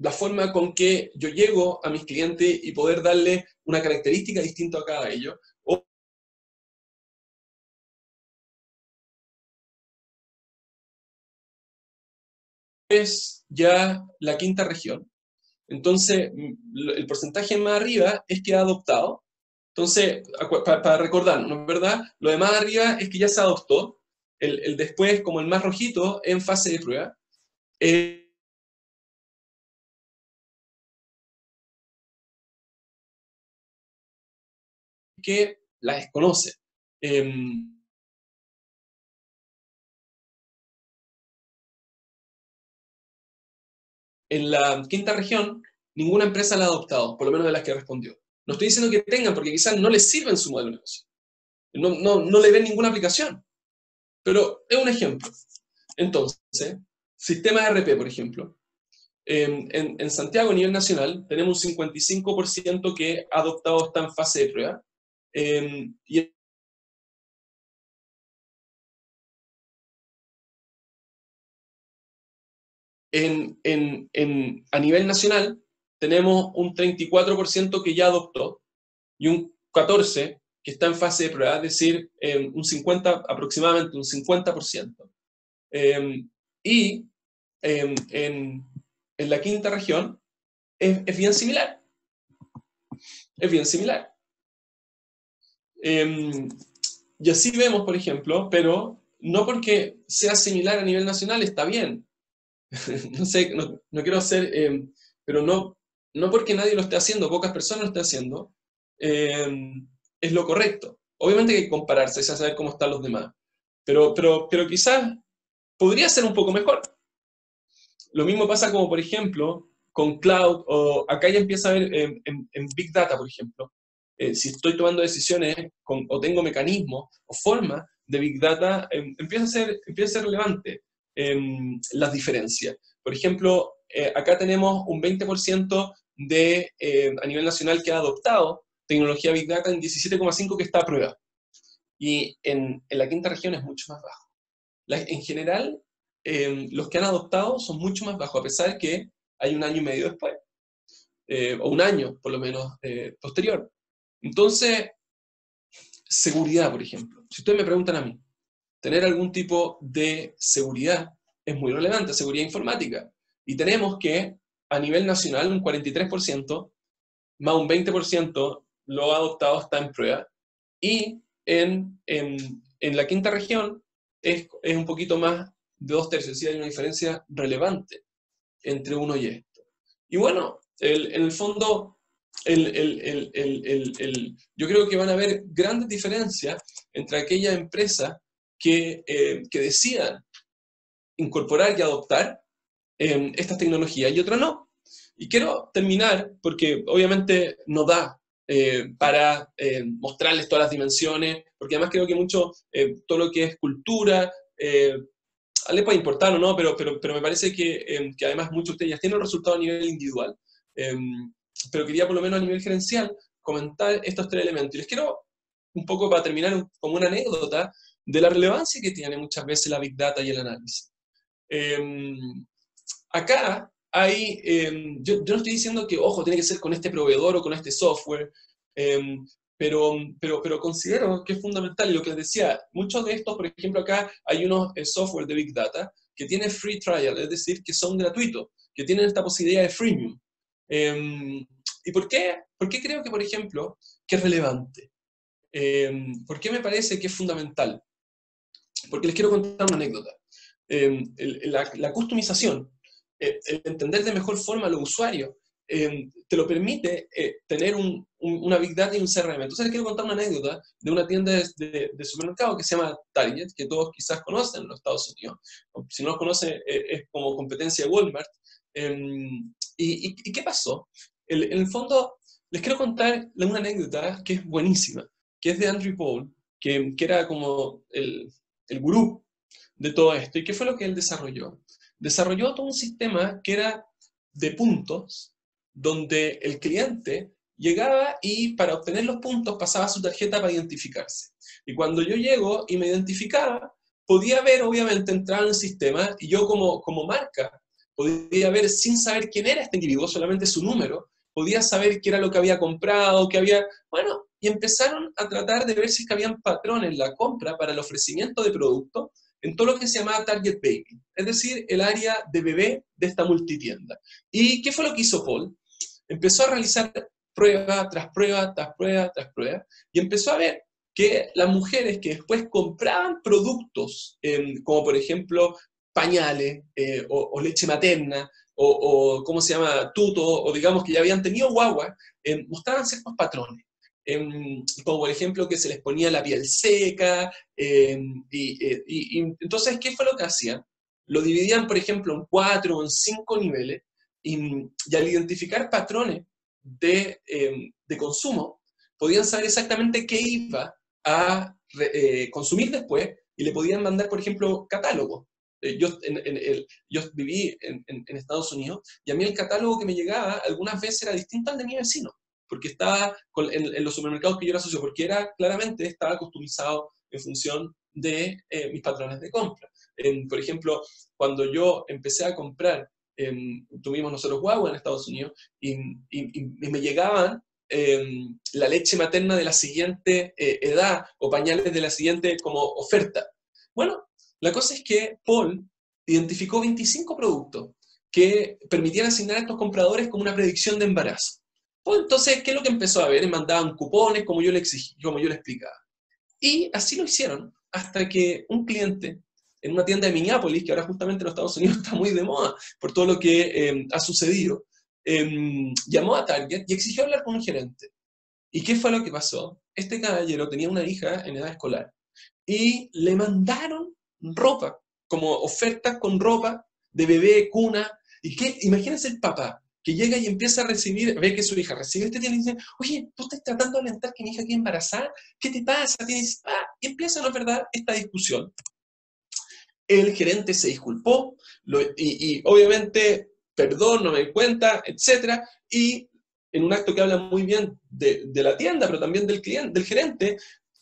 la forma con que yo llego a mis clientes y poder darle una característica distinta a cada de ellos. Es ya la quinta región. Entonces, el porcentaje más arriba es que ha adoptado. Entonces, para recordarnos, ¿no es verdad? Lo de más arriba es que ya se adoptó. El después, como el más rojito, en fase de prueba. Que la desconoce. En la quinta región, ninguna empresa la ha adoptado, por lo menos de las que respondió. No estoy diciendo que tengan, porque quizás no les sirve en su modelo de negocio. No le ven ninguna aplicación. Pero es un ejemplo. Entonces, sistema RP, por ejemplo. En Santiago, a nivel nacional, tenemos un 55% que ha adoptado esta en fase de prueba. Y a nivel nacional, tenemos un 34% que ya adoptó y un 14% que está en fase de prueba, es decir, aproximadamente un 50%. Y en la quinta región es bien similar. Es bien similar. Y así vemos, por ejemplo, pero no porque sea similar a nivel nacional está bien. No sé, no quiero hacer, pero no porque nadie lo esté haciendo, pocas personas lo estén haciendo, es lo correcto. Obviamente hay que compararse y saber cómo están los demás, pero quizás podría ser un poco mejor. Lo mismo pasa como, por ejemplo, con cloud, o acá ya empieza a ver en Big Data, por ejemplo. Si estoy tomando decisiones o tengo mecanismos o formas de Big Data, empieza a ser relevante las diferencias. Por ejemplo, acá tenemos un 20% a nivel nacional que ha adoptado tecnología Big Data, en 17,5% que está a prueba. Y en la quinta región es mucho más bajo. En general, los que han adoptado son mucho más bajos, a pesar que hay un año y medio después, o un año, por lo menos, posterior. Entonces, seguridad, por ejemplo. Si ustedes me preguntan a mí, tener algún tipo de seguridad es muy relevante, seguridad informática. Y tenemos que, a nivel nacional, un 43%, más un 20% lo ha adoptado, está en prueba. Y en la quinta región es un poquito más de 2/3, es decir, hay una diferencia relevante entre uno y esto. Y bueno, en el fondo, yo creo que van a haber grandes diferencias entre aquellas empresas que decidan incorporar y adoptar estas tecnologías y otras no. Y quiero terminar, porque obviamente no da para mostrarles todas las dimensiones, porque además creo que mucho, todo lo que es cultura, le puede importar o no, pero me parece que además muchos de ustedes ya tienen el resultado a nivel individual, pero quería por lo menos a nivel gerencial comentar estos tres elementos. Y les quiero, un poco para terminar, como una anécdota de la relevancia que tiene muchas veces la Big Data y el análisis. Acá hay, yo no estoy diciendo que, ojo, tiene que ser con este proveedor o con este software, pero considero que es fundamental. Y lo que les decía, muchos de estos, por ejemplo, acá hay unos software de Big Data que tienen free trial, es decir, que son gratuitos, que tienen esta posibilidad de freemium. ¿Y por qué? ¿Por qué creo que, por ejemplo, que es relevante? ¿Por qué me parece que es fundamental? Porque les quiero contar una anécdota. La customización, el entender de mejor forma a los usuarios, te lo permite tener una Big Data y un CRM. Entonces les quiero contar una anécdota de una tienda de supermercado que se llama Target, que todos quizás conocen en los Estados Unidos. Si no los conocen, es como competencia de Walmart. ¿Y qué pasó? En el fondo, les quiero contar una anécdota que es buenísima, que es de Andrew Paul, que era como el gurú de todo esto. ¿Y qué fue lo que él desarrolló? Desarrolló todo un sistema que era de puntos, donde el cliente llegaba y para obtener los puntos pasaba su tarjeta para identificarse. Y cuando yo llego y me identificaba, podía ver, obviamente, entrar en el sistema y yo como marca podía ver sin saber quién era este individuo, solamente su número, podía saber qué era lo que había comprado, qué había... Bueno, y empezaron a tratar de ver si habían patrones en la compra para el ofrecimiento de productos en todo lo que se llamaba Target Baby, es decir, el área de bebé de esta multitienda. ¿Y qué fue lo que hizo Paul? Empezó a realizar prueba tras prueba, tras prueba, tras prueba, y empezó a ver que las mujeres que después compraban productos, como por ejemplo pañales o leche materna, ¿cómo se llama? Tuto, o digamos que ya habían tenido guagua, mostraban ciertos patrones. Como por ejemplo que se les ponía la piel seca, y entonces, ¿qué fue lo que hacían? Lo dividían, por ejemplo, en 4 o en 5 niveles, y al identificar patrones de consumo, podían saber exactamente qué iba a consumir después, y le podían mandar, por ejemplo, catálogos. Yo viví en Estados Unidos, y a mí el catálogo que me llegaba algunas veces era distinto al de mi vecino, porque estaba en los supermercados que yo era socio, porque claramente estaba customizado en función de mis patrones de compra. Por ejemplo, cuando yo empecé a comprar, tuvimos nosotros guagua en Estados Unidos, y me llegaban la leche materna de la siguiente edad, o pañales de la siguiente como oferta. Bueno, la cosa es que Paul identificó 25 productos que permitían asignar a estos compradores como una predicción de embarazo. Pues entonces, ¿qué es lo que empezó a ver? Mandaban cupones, como yo le exigí, como yo le explicaba. Y así lo hicieron, hasta que un cliente en una tienda de Minneapolis, que ahora justamente en los Estados Unidos está muy de moda por todo lo que ha sucedido, llamó a Target y exigió hablar con un gerente. ¿Y qué fue lo que pasó? Este caballero tenía una hija en edad escolar y le mandaron ropa, como ofertas con ropa de bebé, cuna. ¿Y qué? Imagínense el papá que llega y empieza a recibir, ve que su hija recibe este tiene y dice, oye, ¿tú estás tratando de alentar que mi hija quede embarazada? ¿Qué te pasa? Y empieza, ¿no es verdad?, esta discusión. El gerente se disculpó, y obviamente, perdón, no me di cuenta, etc. Y en un acto que habla muy bien de la tienda, pero también del cliente, del gerente,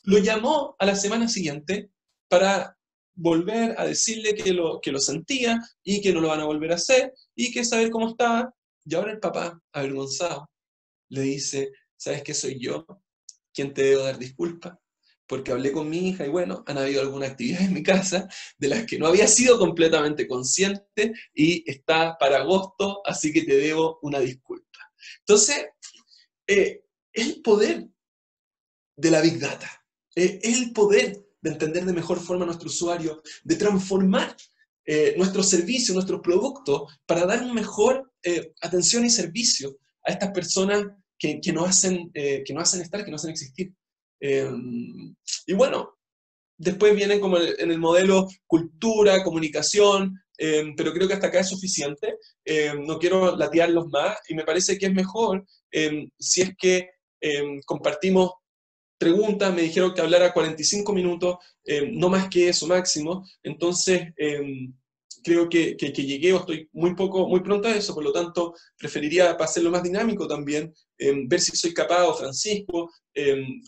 lo llamó a la semana siguiente para volver a decirle que lo sentía y que no lo van a volver a hacer y que saber cómo estaba. Y ahora el papá, avergonzado, le dice, ¿sabes qué soy yo? ¿Quién te debo dar disculpas? Porque hablé con mi hija y bueno, han habido algunas actividades en mi casa de las que no había sido completamente consciente y está para agosto, así que te debo una disculpa. Entonces, es el poder de la Big Data, es el poder de entender de mejor forma a nuestro usuario, de transformar nuestros servicios, nuestros productos, para dar una mejor atención y servicio a estas personas que nos hacen estar, que nos hacen existir. Y bueno, después vienen como en el modelo cultura, comunicación, pero creo que hasta acá es suficiente. No quiero latearlos más y me parece que es mejor si es que compartimos preguntas. Me dijeron que hablara 45 minutos, no más que eso máximo. Entonces, creo que llegué o estoy muy pronto a eso, por lo tanto, preferiría hacerlo más dinámico también, ver si soy capaz, o Francisco,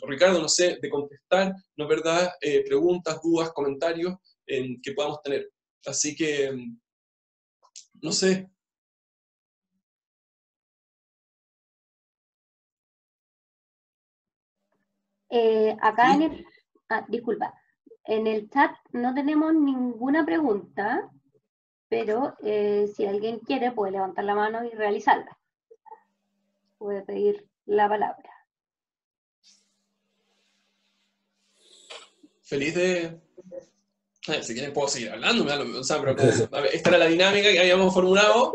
Ricardo, no sé, de contestar, ¿no es verdad?, preguntas, dudas, comentarios que podamos tener. Así que, no sé. Acá en ¿Sí? el, disculpa, en el chat no tenemos ninguna pregunta, pero si alguien quiere puede levantar la mano y realizarla. Puede pedir la palabra. Feliz de... si quieren puedo seguir hablando, o sea, pero como, a ver, esta era la dinámica que habíamos formulado.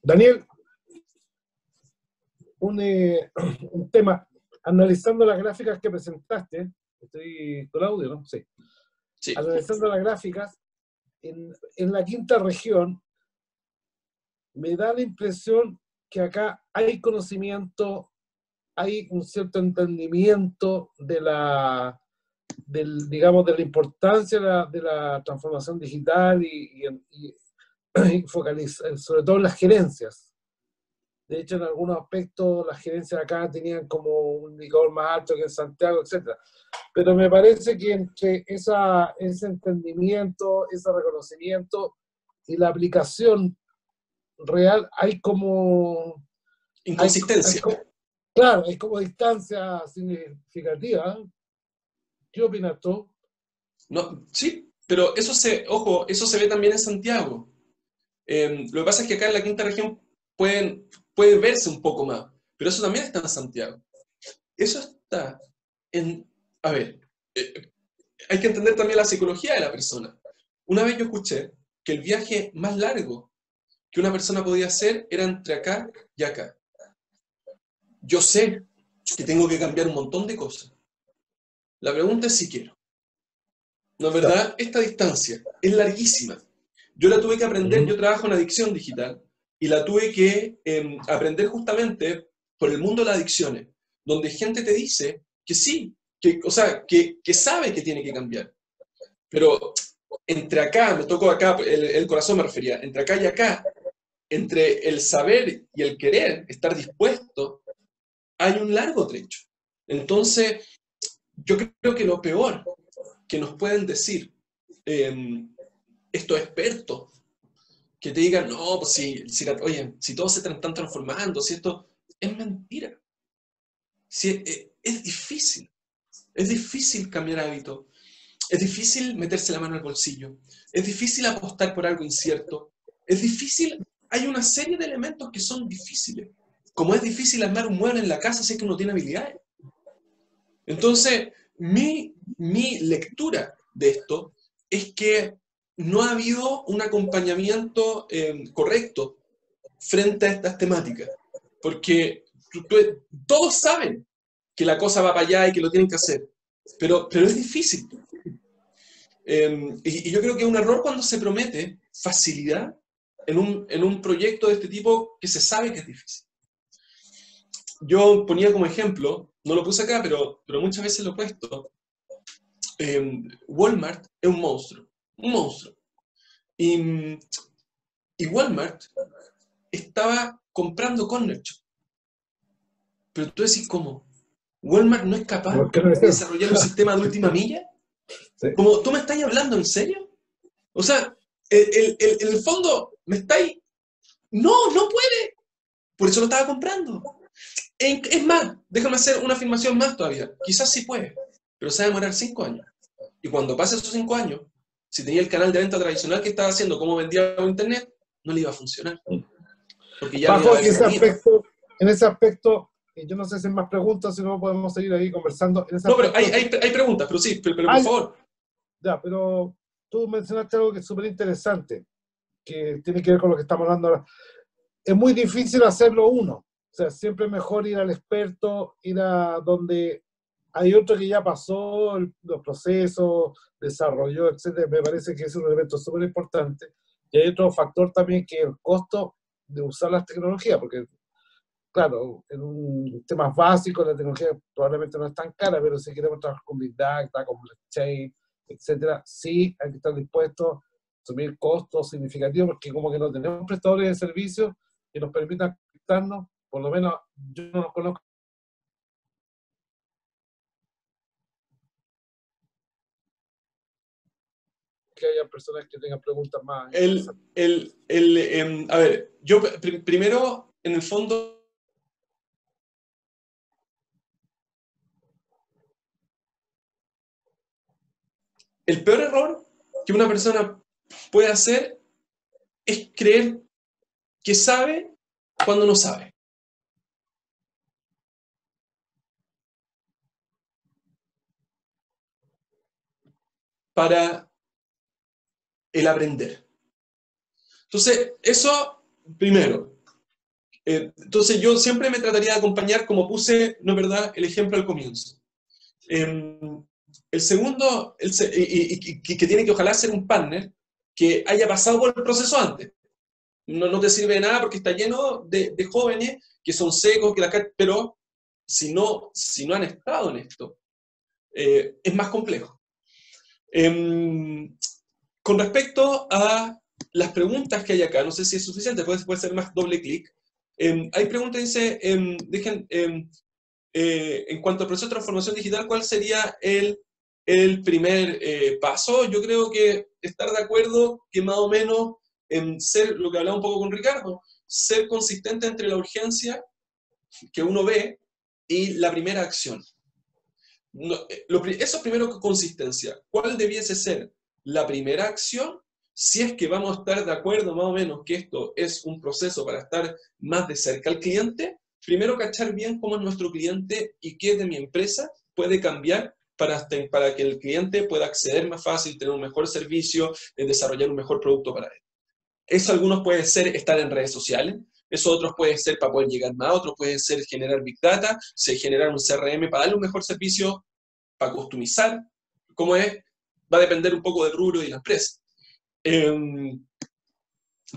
Daniel, un tema, analizando las gráficas que presentaste, estoy con audio, ¿no? Sí. Sí. Analizando las gráficas, en la quinta región, me da la impresión que acá hay conocimiento, hay un cierto entendimiento digamos, de la importancia de la transformación digital y focalizar, sobre todo en las gerencias. De hecho, en algunos aspectos las gerencias acá tenían como un indicador más alto que en Santiago, etc. Pero me parece que entre ese entendimiento, ese reconocimiento y la aplicación real hay como... Inconsistencia. Claro, hay como distancia significativa. ¿Qué opinas tú? No, sí, pero ojo, eso se ve también en Santiago. Lo que pasa es que acá en la quinta región puede verse un poco más, pero eso también está en Santiago. Eso está en... A ver, hay que entender también la psicología de la persona. Una vez yo escuché que el viaje más largo que una persona podía hacer era entre acá y acá. Yo sé que tengo que cambiar un montón de cosas. La pregunta es si quiero. No, es verdad, esta distancia es larguísima. Yo la tuve que aprender, yo trabajo en adicción digital, y la tuve que aprender justamente por el mundo de las adicciones, donde gente te dice que sí, o sea, que sabe que tiene que cambiar. Pero entre acá, me tocó acá, el corazón me refería, entre acá y acá, entre el saber y el querer, estar dispuesto, hay un largo trecho. Entonces, yo creo que lo peor que nos pueden decir estos expertos, que te digan, no, pues oye, si todos se están transformando, si esto es mentira. Si, es difícil cambiar hábitos, es difícil meterse la mano al bolsillo, es difícil apostar por algo incierto, es difícil, hay una serie de elementos que son difíciles, como es difícil armar un mueble en la casa si es que uno tiene habilidades. Entonces, mi lectura de esto es que no ha habido un acompañamiento correcto frente a estas temáticas, porque todos saben que la cosa va para allá y que lo tienen que hacer, pero es difícil. Y yo creo que es un error cuando se promete facilidad en un proyecto de este tipo que se sabe que es difícil. Yo ponía como ejemplo, no lo puse acá, pero muchas veces lo he puesto, Walmart es un monstruo, un monstruo. Y Walmart estaba comprando Corner Shop. Pero tú decís, ¿cómo? ¿Walmart no es capaz ¿Por qué no de es eso? desarrollar un sistema de última milla? Sí. Como, ¿tú me estás hablando en serio? O sea, en el fondo, ¿me estáis...? No, no puede. Por eso lo estaba comprando. Es más, déjame hacer una afirmación más todavía. Quizás sí puede, pero se va a demorar 5 años. Y cuando pase esos 5 años, si tenía el canal de venta tradicional que estaba haciendo, cómo vendía por internet, no le iba a funcionar. Porque ya lo iba a Bajo haber tenido. en ese aspecto, yo no sé si hay más preguntas, si no podemos seguir ahí conversando. En ese No, pero aspecto, hay preguntas, pero sí, pero por favor. ya, pero tú mencionaste algo que es súper interesante, que tiene que ver con lo que estamos hablando ahora. Es muy difícil hacerlo uno. O sea, siempre es mejor ir al experto, ir a donde hay otro que ya pasó los procesos, desarrolló, etcétera. Me parece que es un elemento súper importante. Y hay otro factor también que es el costo de usar las tecnologías, porque, claro, en un tema básico la tecnología probablemente no es tan cara, pero si queremos trabajar con Big Data, con blockchain, etcétera, sí hay que estar dispuestos a asumir costos significativos, porque como que no tenemos prestadores de servicios que nos permitan conectarnos, por lo menos yo no los conozco, que haya personas que tengan preguntas más interesantes. A ver, yo primero, en el fondo, el peor error que una persona puede hacer es creer que sabe cuando no sabe. Para el aprender. Entonces, eso primero. Entonces, yo siempre me trataría de acompañar, como puse, no es verdad, el ejemplo al comienzo. El segundo, que tiene que ojalá ser un partner que haya pasado por el proceso antes. No te sirve de nada porque está lleno de jóvenes que son secos, pero si no han estado en esto, es más complejo. Con respecto a las preguntas que hay acá, no sé si es suficiente, puede ser más doble clic. Hay preguntas que dice, en cuanto al proceso de transformación digital, ¿cuál sería el primer paso? Yo creo que estar de acuerdo que más o menos ser, lo que hablaba un poco con Ricardo, ser consistente entre la urgencia que uno ve y la primera acción. No, eso primero, consistencia. ¿Cuál debiese ser la primera acción? Si es que vamos a estar de acuerdo más o menos que esto es un proceso para estar más de cerca al cliente, primero cachar bien cómo es nuestro cliente y qué de mi empresa puede cambiar para que el cliente pueda acceder más fácil, tener un mejor servicio, desarrollar un mejor producto para él. Eso algunos puede ser estar en redes sociales, eso otros puede ser para poder llegar más, otros puede ser generar Big Data, generar un CRM para darle un mejor servicio, para customizar, cómo es, va a depender un poco del rubro y de la empresa.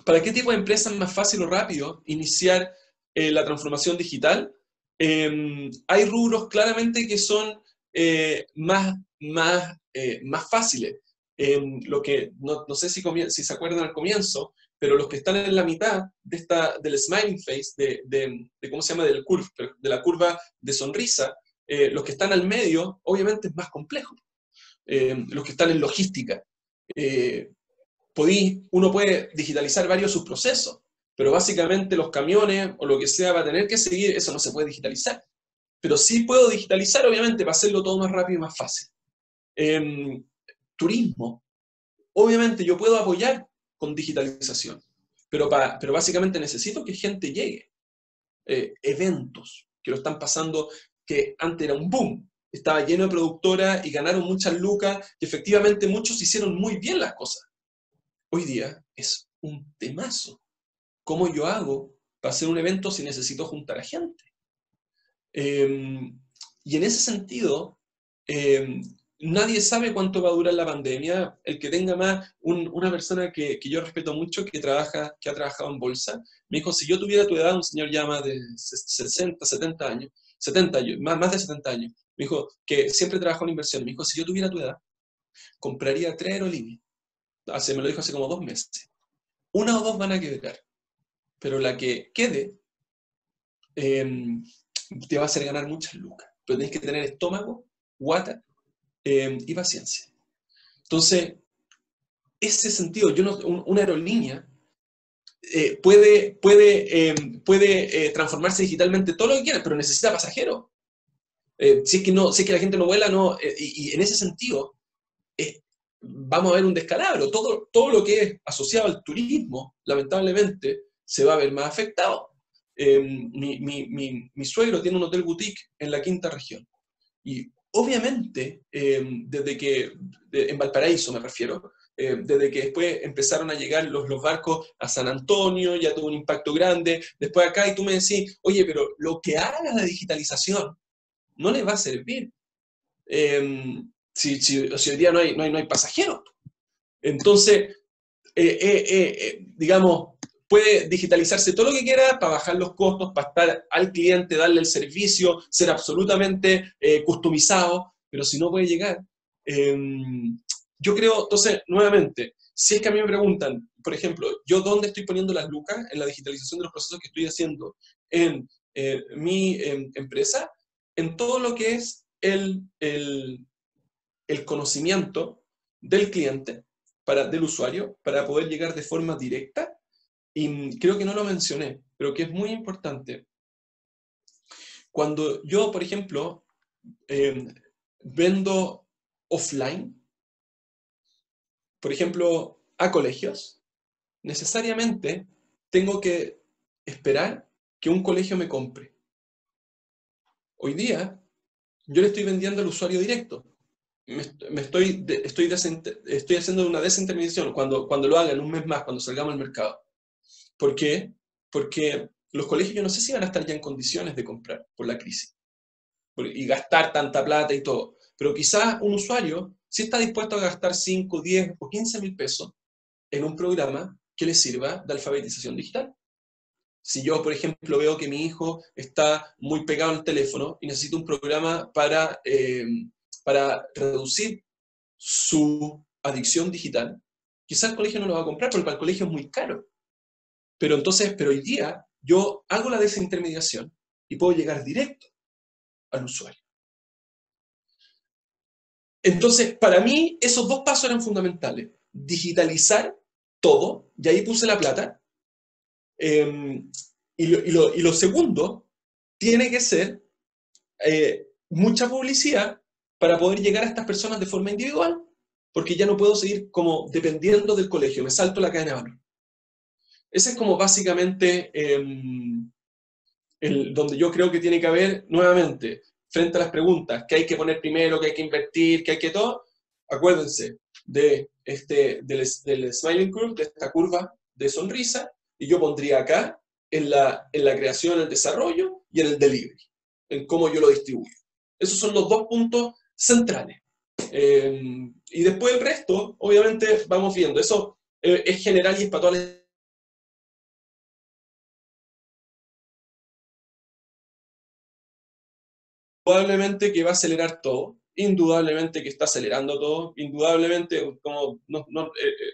¿Para qué tipo de empresa es más fácil o rápido iniciar la transformación digital? Hay rubros claramente que son más fáciles. Lo que, no sé si se acuerdan al comienzo, pero los que están en la mitad del smiling face, de ¿cómo se llama? De la curva de sonrisa, los que están al medio, obviamente es más complejo. Los que están en logística. Uno puede digitalizar varios de sus procesos, pero básicamente los camiones o lo que sea va a tener que seguir, eso no se puede digitalizar. Pero sí puedo digitalizar, obviamente, para hacerlo todo más rápido y más fácil. Turismo. Obviamente yo puedo apoyar con digitalización, pero básicamente necesito que gente llegue. Eventos que lo están pasando, que antes era un boom, estaba lleno de productoras y ganaron muchas lucas, y efectivamente muchos hicieron muy bien las cosas. Hoy día es un temazo. ¿Cómo yo hago para hacer un evento si necesito juntar a gente? Y en ese sentido, nadie sabe cuánto va a durar la pandemia. El que tenga más, una persona que yo respeto mucho, que ha trabajado en bolsa, me dijo, si yo tuviera tu edad, un señor ya más de 60, 70 años, 70 años, más de 70 años, me dijo que siempre trabajó en inversión, me dijo, si yo tuviera tu edad, compraría 3 aerolíneas. Me lo dijo hace como 2 meses. Una o dos van a quedar, pero la que quede te va a hacer ganar muchas lucas. Pero tienes que tener estómago, guata y paciencia. Entonces, ese sentido, una aerolínea puede transformarse digitalmente todo lo que quiera, pero necesita pasajeros. Si es que la gente no vuela, no. Y en ese sentido, vamos a ver un descalabro. Todo lo que es asociado al turismo, lamentablemente, se va a ver más afectado. Mi suegro tiene un hotel boutique en la quinta región. Y obviamente, en Valparaíso me refiero, desde que después empezaron a llegar los barcos a San Antonio, ya tuvo un impacto grande. Después acá, y tú me decís, oye, pero lo que haga la digitalización no le va a servir. Si hoy día no hay pasajeros. Entonces, digamos, puede digitalizarse todo lo que quiera para bajar los costos, para estar al cliente, darle el servicio, ser absolutamente customizado, pero si no puede llegar. Yo creo, entonces, nuevamente, si es que a mí me preguntan, por ejemplo, yo dónde estoy poniendo las lucas en la digitalización de los procesos que estoy haciendo en mi empresa, en todo lo que es el conocimiento del cliente, del usuario, para poder llegar de forma directa. Y creo que no lo mencioné, pero que es muy importante. Cuando yo, por ejemplo, vendo offline, por ejemplo, a colegios, necesariamente tengo que esperar que un colegio me compre. Hoy día, yo le estoy vendiendo al usuario directo. Estoy haciendo una desintermediación cuando lo haga en un mes más, cuando salgamos al mercado. ¿Por qué? Porque los colegios yo no sé si van a estar ya en condiciones de comprar por la crisis y gastar tanta plata y todo. Pero quizás un usuario sí está dispuesto a gastar 5, 10 o 15 mil pesos en un programa que le sirva de alfabetización digital. Si yo, por ejemplo, veo que mi hijo está muy pegado al teléfono y necesito un programa para reducir su adicción digital, quizás el colegio no lo va a comprar porque para el colegio es muy caro. Pero hoy día yo hago la desintermediación y puedo llegar directo al usuario. Entonces, para mí, esos dos pasos eran fundamentales. Digitalizar todo, y ahí puse la plata. Y lo segundo, tiene que ser mucha publicidad para poder llegar a estas personas de forma individual, porque ya no puedo seguir como dependiendo del colegio, me salto la cadena de valor. Ese es como básicamente donde yo creo que tiene que haber, nuevamente, frente a las preguntas, qué hay que poner primero, qué hay que invertir, qué hay que todo, acuérdense del smiling curve, de esta curva de sonrisa, y yo pondría acá en la creación, en el desarrollo y en el delivery, en cómo yo lo distribuyo. Esos son los dos puntos centrales. Y después el resto, obviamente, vamos viendo. Eso es general y es para todas las... Indudablemente que va a acelerar todo, indudablemente que está acelerando todo, indudablemente, como en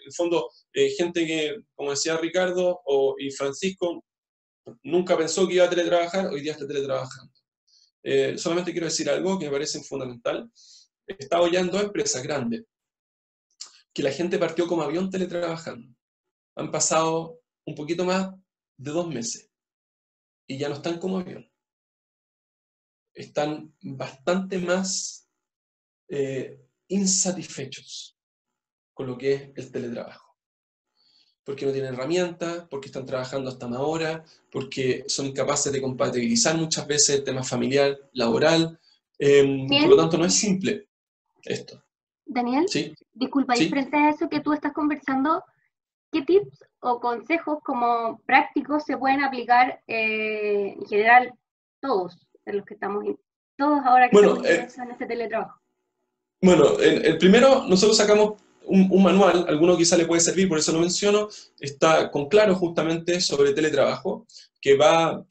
el fondo, gente que, como decía Ricardo y Francisco, nunca pensó que iba a teletrabajar, hoy día está teletrabajando. Solamente quiero decir algo que me parece fundamental. He estado ya en 2 empresas grandes, que la gente partió como avión teletrabajando. Han pasado un poquito más de 2 meses y ya no están como avión. Están bastante más insatisfechos con lo que es el teletrabajo. Porque no tienen herramientas, porque están trabajando hasta más horas, porque son incapaces de compatibilizar muchas veces el tema familiar, laboral. Por lo tanto, no es simple esto. Daniel, ¿Sí? disculpa, y ¿Sí? frente a eso que tú estás conversando, ¿qué tips o consejos como prácticos se pueden aplicar en general todos, en los que estamos, todos ahora que estamos en este teletrabajo? Bueno, el primero, nosotros sacamos un manual, alguno quizá le puede servir, por eso lo menciono, está con Claro justamente sobre teletrabajo, que va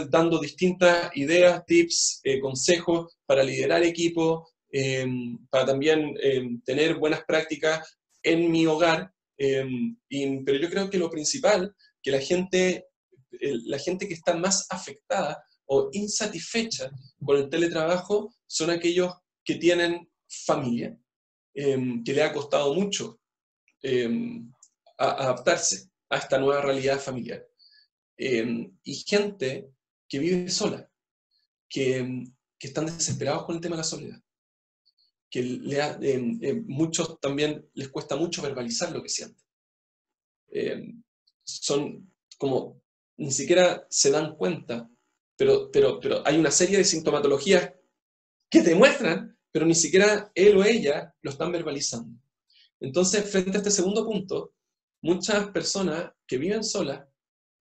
dando distintas ideas, tips, consejos para liderar equipos, para también tener buenas prácticas en mi hogar, pero yo creo que lo principal, que la gente que está más afectada o insatisfecha con el teletrabajo son aquellos que tienen familia, que le ha costado mucho adaptarse a esta nueva realidad familiar. Y gente que vive sola, que están desesperados con el tema de la soledad. Que muchos también les cuesta mucho verbalizar lo que sienten. Son como, ni siquiera se dan cuenta, pero hay una serie de sintomatologías que te muestran, pero ni siquiera él o ella lo están verbalizando. Entonces, frente a este segundo punto, muchas personas que viven solas,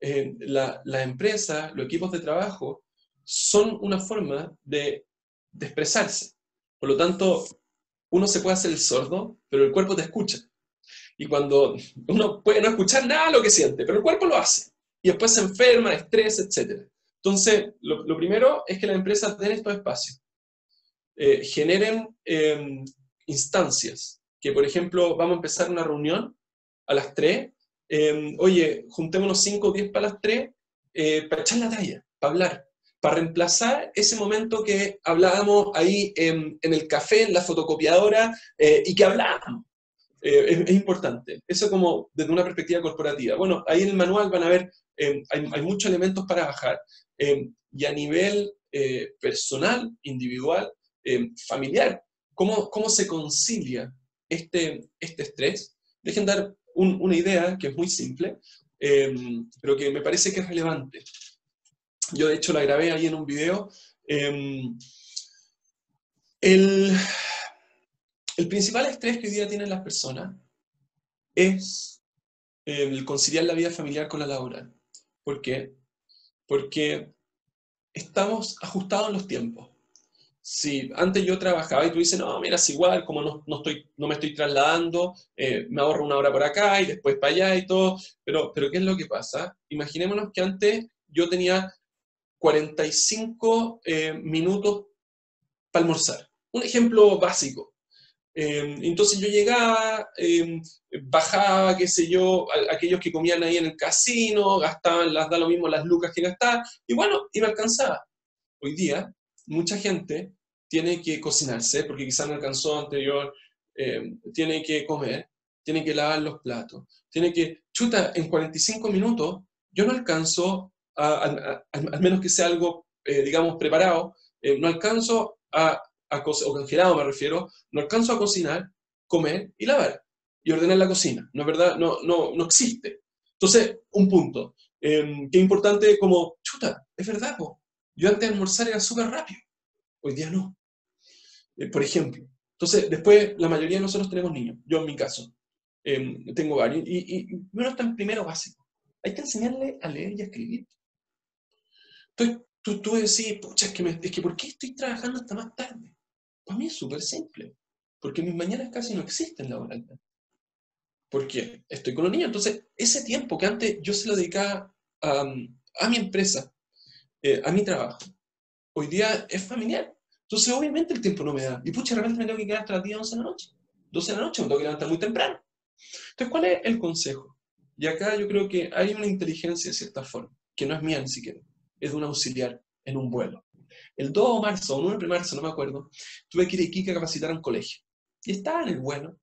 las empresas, los equipos de trabajo, son una forma de expresarse. Por lo tanto, uno se puede hacer el sordo, pero el cuerpo te escucha. Y cuando uno puede no escuchar nada de lo que siente, pero el cuerpo lo hace. Y después se enferma, estrés, etc. Entonces, lo primero es que las empresas den estos espacios. Generen instancias, que por ejemplo vamos a empezar una reunión a las 3, oye, juntémonos 5 o 10 para las 3, para echar la talla, para hablar, para reemplazar ese momento que hablábamos ahí en el café, en la fotocopiadora, y que hablábamos. Es importante. Eso como desde una perspectiva corporativa. Bueno, ahí en el manual van a ver, hay muchos elementos para bajar. Y a nivel personal, individual, familiar, ¿cómo se concilia este estrés, dejen dar una idea que es muy simple, pero que me parece que es relevante. Yo de hecho la grabé ahí en un video. El principal estrés que hoy día tienen las personas es el conciliar la vida familiar con la laboral. ¿Por qué? Porque estamos ajustados en los tiempos. Si antes yo trabajaba y tú dices, no, mira, es igual, como no me estoy trasladando, me ahorro 1 hora por acá y después para allá y todo, pero ¿qué es lo que pasa? Imaginémonos que antes yo tenía 45 minutos para almorzar. Un ejemplo básico. Entonces yo llegaba, bajaba, qué sé yo, aquellos que comían ahí en el casino, gastaban, da lo mismo las lucas que gastaban, y bueno, y me alcanzaba. Hoy día, mucha gente tiene que cocinarse, porque quizás no alcanzó anterior, tiene que comer, tiene que lavar los platos, tiene que, chuta, en 45 minutos, yo no alcanzo, al menos que sea algo, digamos, preparado, no alcanzo o congelado me refiero, no alcanzo a cocinar, comer y lavar, y ordenar la cocina, ¿no es verdad? No existe. Entonces, un punto, que es importante como, chuta, es verdad, po. Yo antes de almorzar era súper rápido, hoy día no. Por ejemplo. Entonces, después, la mayoría de nosotros tenemos niños, yo en mi caso, tengo varios, y uno está en primero básico. Hay que enseñarle a leer y a escribir. Entonces, tú decís, pucha, es que ¿por qué estoy trabajando hasta más tarde? Para mí es súper simple, porque mis mañanas casi no existen laboralmente. ¿Por qué? Estoy con los niños. Entonces, ese tiempo que antes yo se lo dedicaba a mi empresa, a mi trabajo, hoy día es familiar. Entonces, obviamente el tiempo no me da. Y pucha, de repente me tengo que quedar hasta las 10, 11 de la noche. 12 de la noche, me tengo que levantar muy temprano. Entonces, ¿cuál es el consejo? Y acá yo creo que hay una inteligencia de cierta forma, que no es mía ni siquiera, es de un auxiliar en un vuelo. El 2 de marzo o 9 de marzo, no me acuerdo, tuve que ir a Iquique a capacitar a un colegio. Y estaba en el vuelo,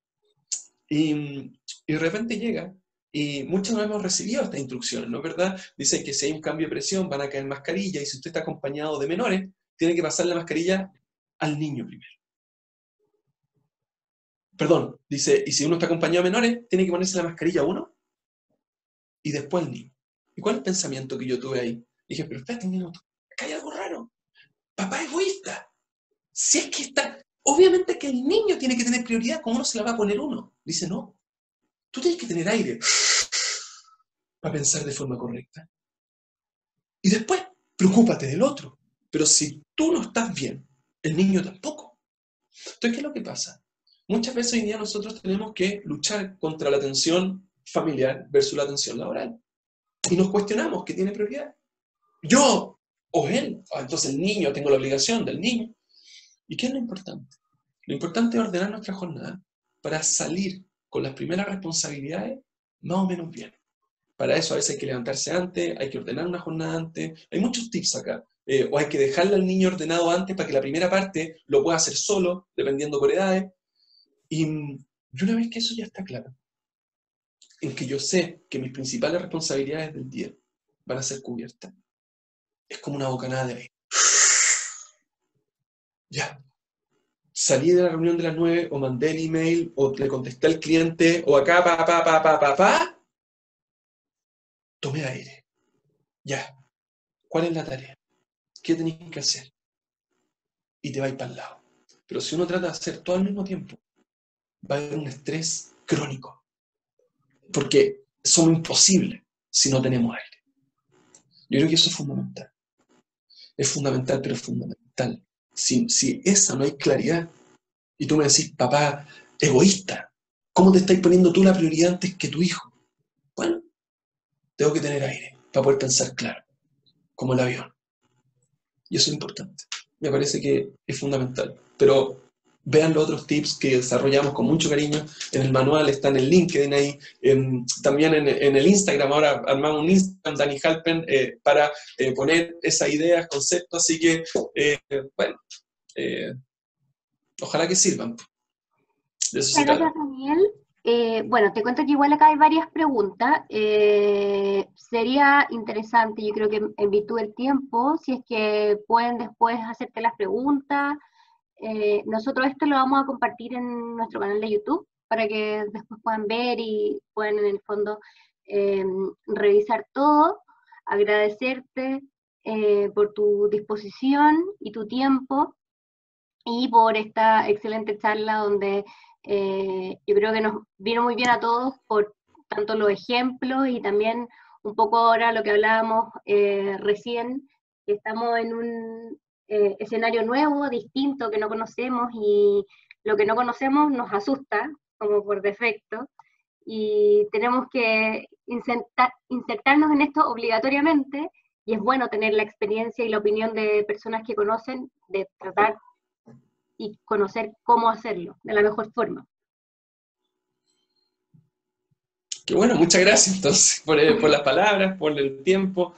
y de repente llega, y muchos no hemos recibido estas instrucciones, ¿no es verdad? Dicen que si hay un cambio de presión van a caer mascarillas, y si usted está acompañado de menores, tiene que pasar la mascarilla al niño primero. Perdón, dice, y si uno está acompañado de menores, tiene que ponerse la mascarilla a uno, y después al niño. ¿Y cuál es el pensamiento que yo tuve ahí? Dije, pero espérate un minuto, acá hay algo raro. Papá egoísta. Si es que está, obviamente que el niño tiene que tener prioridad, ¿cómo no se la va a poner uno? Dice, no, tú tienes que tener aire para pensar de forma correcta. Y después, preocúpate del otro. Pero si tú no estás bien, el niño tampoco. Entonces, ¿qué es lo que pasa? Muchas veces hoy en día nosotros tenemos que luchar contra la tensión familiar versus la tensión laboral. Y nos cuestionamos qué tiene prioridad. Yo o él. Entonces el niño, tengo la obligación del niño. ¿Y qué es lo importante? Lo importante es ordenar nuestra jornada para salir con las primeras responsabilidades más o menos bien. Para eso a veces hay que levantarse antes, hay que ordenar una jornada antes. Hay muchos tips acá. O hay que dejarle al niño ordenado antes para que la primera parte lo pueda hacer solo, dependiendo por edades. Y una vez que eso ya está claro, en que yo sé que mis principales responsabilidades del día van a ser cubiertas, es como una bocanada de aire. Ya. Salí de la reunión de las 9, o mandé el email, o le contesté al cliente, o acá, tomé aire. Ya. ¿Cuál es la tarea? ¿Qué tenéis que hacer? Y te vais para el lado. Pero si uno trata de hacer todo al mismo tiempo, va a haber un estrés crónico. Porque somos imposibles si no tenemos aire. Yo creo que eso es fundamental. Es fundamental, pero es fundamental. Si esa no hay claridad, y tú me decís, papá, egoísta, ¿cómo te estáis poniendo tú la prioridad antes que tu hijo? Bueno, tengo que tener aire para poder pensar claro, como el avión. Y eso es importante. Me parece que es fundamental. Pero vean los otros tips que desarrollamos con mucho cariño. En el manual está en el LinkedIn ahí. También en el Instagram. Ahora armamos un Instagram, Dani Halpen, para poner esas ideas, conceptos. Así que, bueno, ojalá que sirvan. De eso se Muchas trata. gracias, Daniel. Bueno, te cuento que igual acá hay varias preguntas. Sería interesante, yo creo que en virtud del tiempo, si es que pueden después hacerte las preguntas. Nosotros esto lo vamos a compartir en nuestro canal de YouTube, para que después puedan ver y puedan en el fondo revisar todo. Agradecerte por tu disposición y tu tiempo y por esta excelente charla donde yo creo que nos vino muy bien a todos por tanto los ejemplos y también un poco ahora lo que hablábamos recién, que estamos en un escenario nuevo, distinto, que no conocemos, y lo que no conocemos nos asusta, como por defecto, y tenemos que insertarnos en esto obligatoriamente, y es bueno tener la experiencia y la opinión de personas que conocen, de tratar y conocer cómo hacerlo de la mejor forma. Qué bueno, muchas gracias entonces por las palabras, por el tiempo.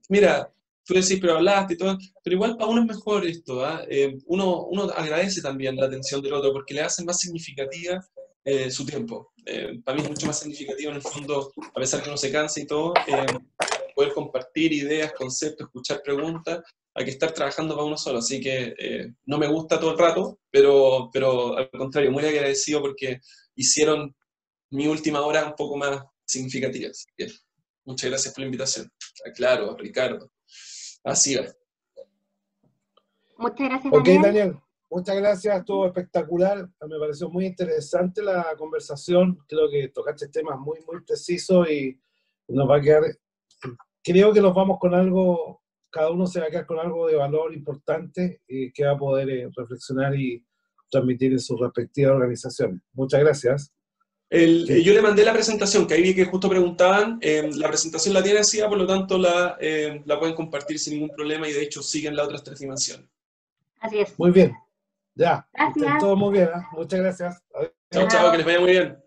Mira, tú decís, pero hablaste y todo, pero igual para uno es mejor esto, ¿ah? Uno agradece también la atención del otro porque le hace más significativa su tiempo. Para mí es mucho más significativo en el fondo, a pesar que uno se cansa y todo, poder compartir ideas, conceptos, escuchar preguntas, a que estar trabajando para uno solo. Así que no me gusta todo el rato, pero al contrario, muy agradecido porque hicieron mi última hora un poco más significativa. Así que muchas gracias por la invitación. Claro, a Ricardo. Así va. Muchas gracias, Ok, Daniel. Daniel, muchas gracias, estuvo espectacular. Me pareció muy interesante la conversación. Creo que tocaste temas muy, muy precisos y nos va a quedar. Creo que nos vamos con algo, cada uno se va a quedar con algo de valor importante que va a poder reflexionar y transmitir en sus respectivas organizaciones. Muchas gracias. Yo le mandé la presentación, que ahí vi que justo preguntaban, la presentación la tiene así, por lo tanto la pueden compartir sin ningún problema y de hecho siguen las otras 3 dimensiones. Así es. Muy bien, ya. Gracias. Todo muy bien, ¿eh? Muchas gracias. Chao, chao, que les vaya muy bien.